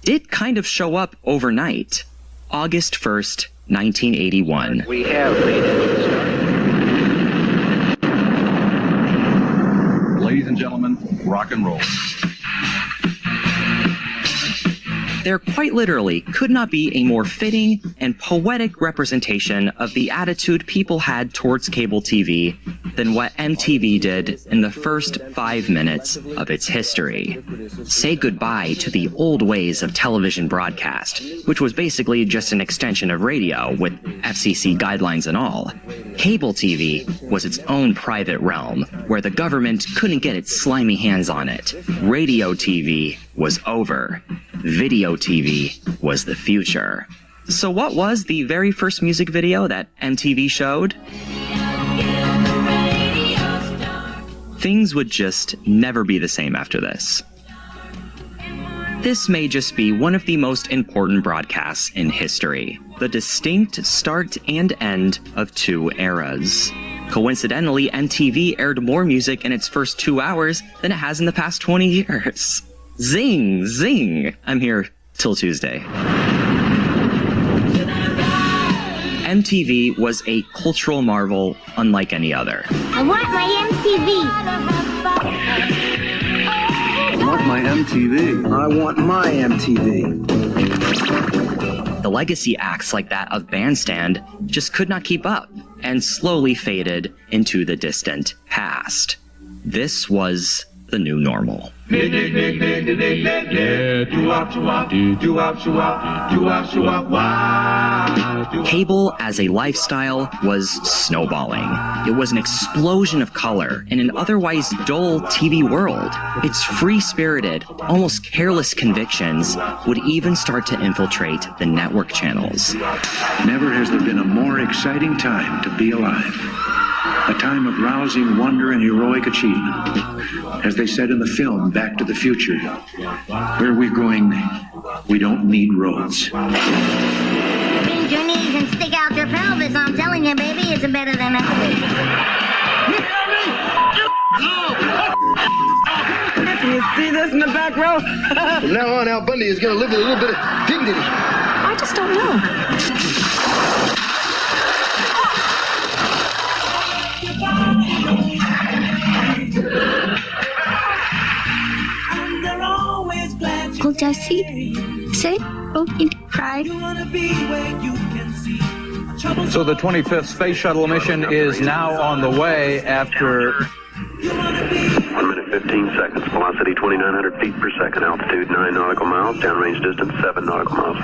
[SPEAKER 17] did kind of show up overnight. August 1st, 1981.
[SPEAKER 21] We have made it.
[SPEAKER 1] Ladies and gentlemen, rock and roll.
[SPEAKER 17] There quite literally could not be a more fitting and poetic representation of the attitude people had towards cable TV than what MTV did in the first 5 minutes of its history. Say goodbye to the old ways of television broadcast, which was basically just an extension of radio with FCC guidelines and all. Cable TV was its own private realm where the government couldn't get its slimy hands on it. Radio TV was over. Video TV was the future. So what was the very first music video that MTV showed? Things would just never be the same after this. This may just be one of the most important broadcasts in history, the distinct start and end of 2 eras. Coincidentally, MTV aired more music in its first 2 hours than it has in the past 20 years. Zing, zing! I'm here till Tuesday. MTV was a cultural marvel unlike any other.
[SPEAKER 20] I want my MTV.
[SPEAKER 1] I want my MTV.
[SPEAKER 3] I want my MTV.
[SPEAKER 17] The legacy acts like that of Bandstand just could not keep up and slowly faded into the distant past. This was the new normal. Cable as a lifestyle was snowballing. It was an explosion of color in an otherwise dull TV world. Its free-spirited, almost careless convictions would even start to infiltrate the network channels.
[SPEAKER 1] Never has there been a more exciting time to be alive. A time of rousing wonder and heroic achievement. As they said in the film Back to the Future, where we're going, we don't need roads.
[SPEAKER 20] Bend your knees and stick out your pelvis. I'm telling you, baby, it's better than Elvis.
[SPEAKER 2] Can you see this in the back row?
[SPEAKER 22] From now on, Al Bundy is going to live with a little bit of dignity.
[SPEAKER 2] I just don't know.
[SPEAKER 20] Oh, Jesse, say, oh, you cried.
[SPEAKER 23] So the 25th Space Shuttle mission is now on the way after
[SPEAKER 24] 1 minute 15 seconds, velocity 2,900 feet per second, altitude 9 nautical miles, downrange distance 7 nautical miles.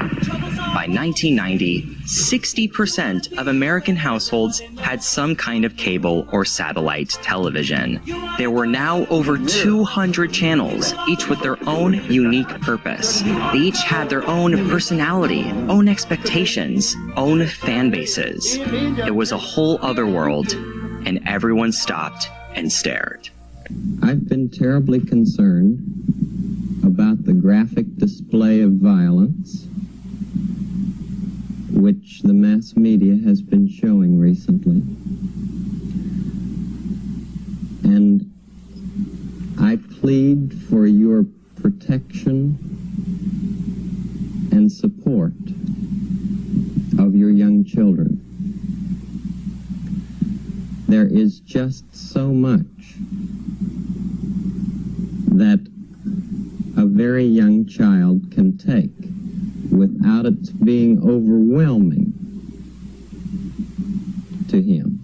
[SPEAKER 17] By 1990, 60% of American households had some kind of cable or satellite television. There were now over 200 channels, each with their own unique purpose. They each had their own personality, own expectations, own fan bases. It was a whole other world, and everyone stopped and stared.
[SPEAKER 25] I've been terribly concerned about the graphic display of violence which the mass media has been showing recently. And I plead for your protection and support of your young children. There is just so much that a very young child can take without it being overwhelming to him.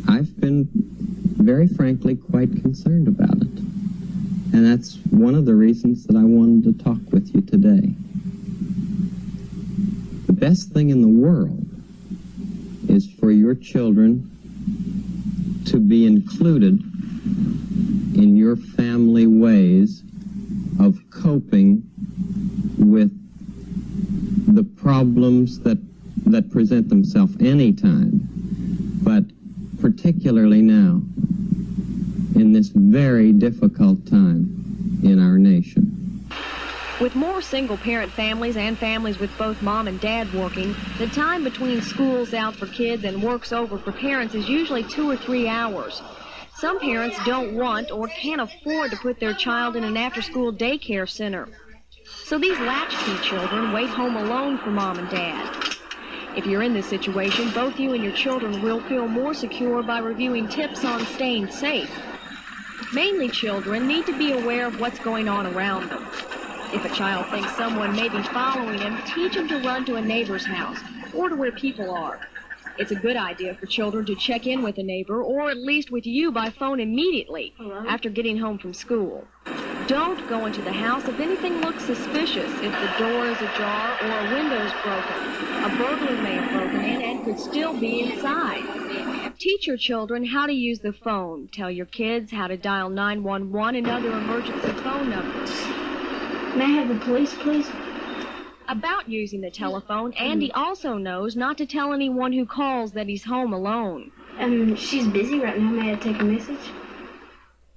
[SPEAKER 25] I've been very frankly quite concerned about it. And that's one of the reasons that I wanted to talk with you today. The best thing in the world is for your children to be included in your family ways of coping with the problems that present themselves anytime, but particularly now, in this very difficult time in our nation.
[SPEAKER 4] With more single-parent families and families with both mom and dad working, the time between school's out for kids and work's over for parents is usually 2 or 3 hours. Some parents don't want or can't afford to put their child in an after-school daycare center. So these latchkey children wait home alone for mom and dad. If you're in this situation, both you and your children will feel more secure by reviewing tips on staying safe. Mainly children need to be aware of what's going on around them. If a child thinks someone may be following him, teach him to run to a neighbor's house or to where people are. It's a good idea for children to check in with a neighbor or at least with you by phone immediately after getting home from school. Don't go into the house if anything looks suspicious, if the door is ajar or a window's broken. A burglar may have broken in and could still be inside. Teach your children how to use the phone. Tell your kids how to dial 911 and other emergency phone numbers.
[SPEAKER 6] May I have the police, please?
[SPEAKER 4] About using the telephone, Andy also knows not to tell anyone who calls that he's home alone.
[SPEAKER 6] She's busy right now. May I take a message?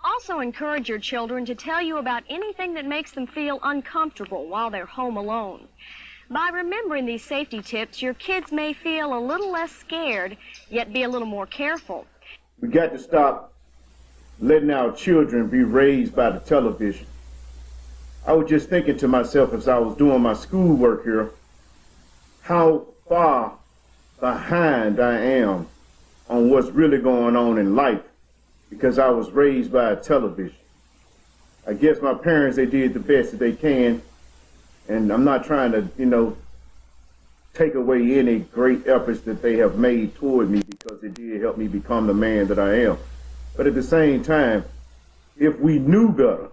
[SPEAKER 4] Also encourage your children to tell you about anything that makes them feel uncomfortable while they're home alone. By remembering these safety tips, your kids may feel a little less scared, yet be a little more careful.
[SPEAKER 7] We got to stop letting our children be raised by the television. I was just thinking to myself as I was doing my schoolwork here, how far behind I am on what's really going on in life because I was raised by a television. I guess my parents, they did the best that they can, and I'm not trying to, take away any great efforts that they have made toward me because it did help me become the man that I am. But at the same time, if we knew better,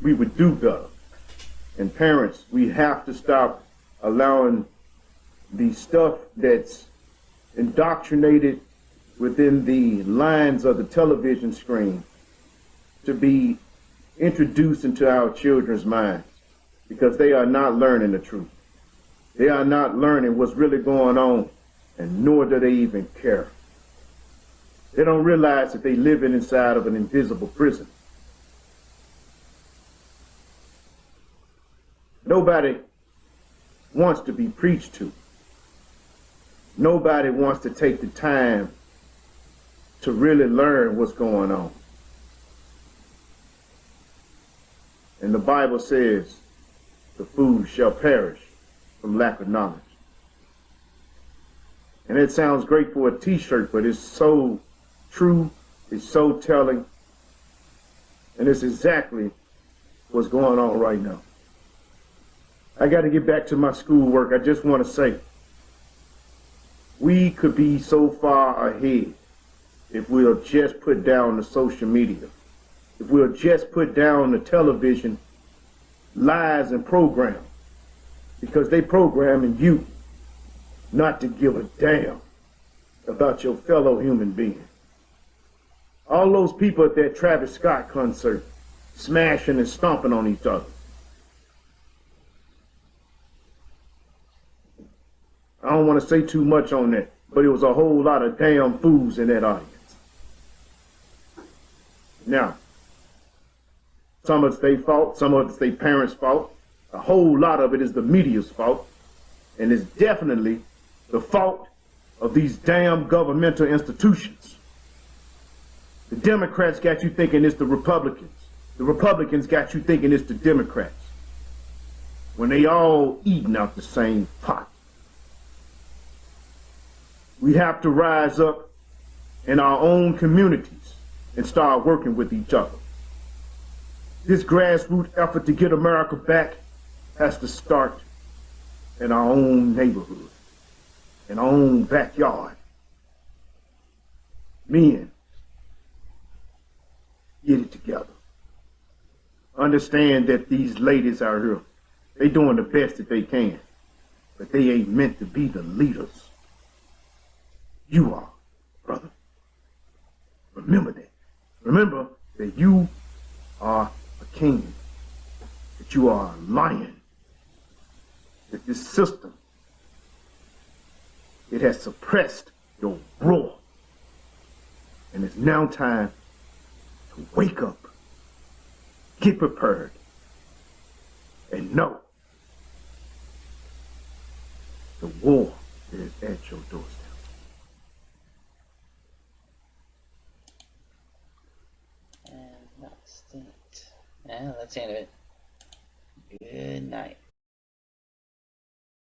[SPEAKER 7] we would do better. And parents, we have to stop allowing the stuff that's indoctrinated within the lines of the television screen to be introduced into our children's minds, because they are not learning the truth. They are not learning what's really going on, and nor do they even care. They don't realize that they're living inside of an invisible prison. Nobody wants to be preached to. Nobody wants to take the time to really learn what's going on. And the Bible says, the fool shall perish from lack of knowledge. And it sounds great for a t-shirt, but it's so true, it's so telling, and it's exactly what's going on right now. I got to get back to my schoolwork. I just want to say, we could be so far ahead if we'll just put down the social media, if we'll just put down the television lies and programs, because they programming you not to give a damn about your fellow human being. All those people at that Travis Scott concert smashing and stomping on each other. I don't want to say too much on that, but it was a whole lot of damn fools in that audience. Now, some of it's their fault, some of it's their parents' fault. A whole lot of it is the media's fault, and it's definitely the fault of these damn governmental institutions. The Democrats got you thinking it's the Republicans. The Republicans got you thinking it's the Democrats, when they all eating out the same pot. We have to rise up in our own communities and start working with each other. This grassroots effort to get America back has to start in our own neighborhood, in our own backyard. Men, get it together. Understand that these ladies out here, they doing the best that they can, but they ain't meant to be the leaders. You are, brother. Remember that. Remember that you are a king, that you are a lion, that this system, it has suppressed your roar. And it's now time to wake up, get prepared, and know the war is at your doorstep.
[SPEAKER 8] And not extinct. Yeah, that's the end of it. Good night.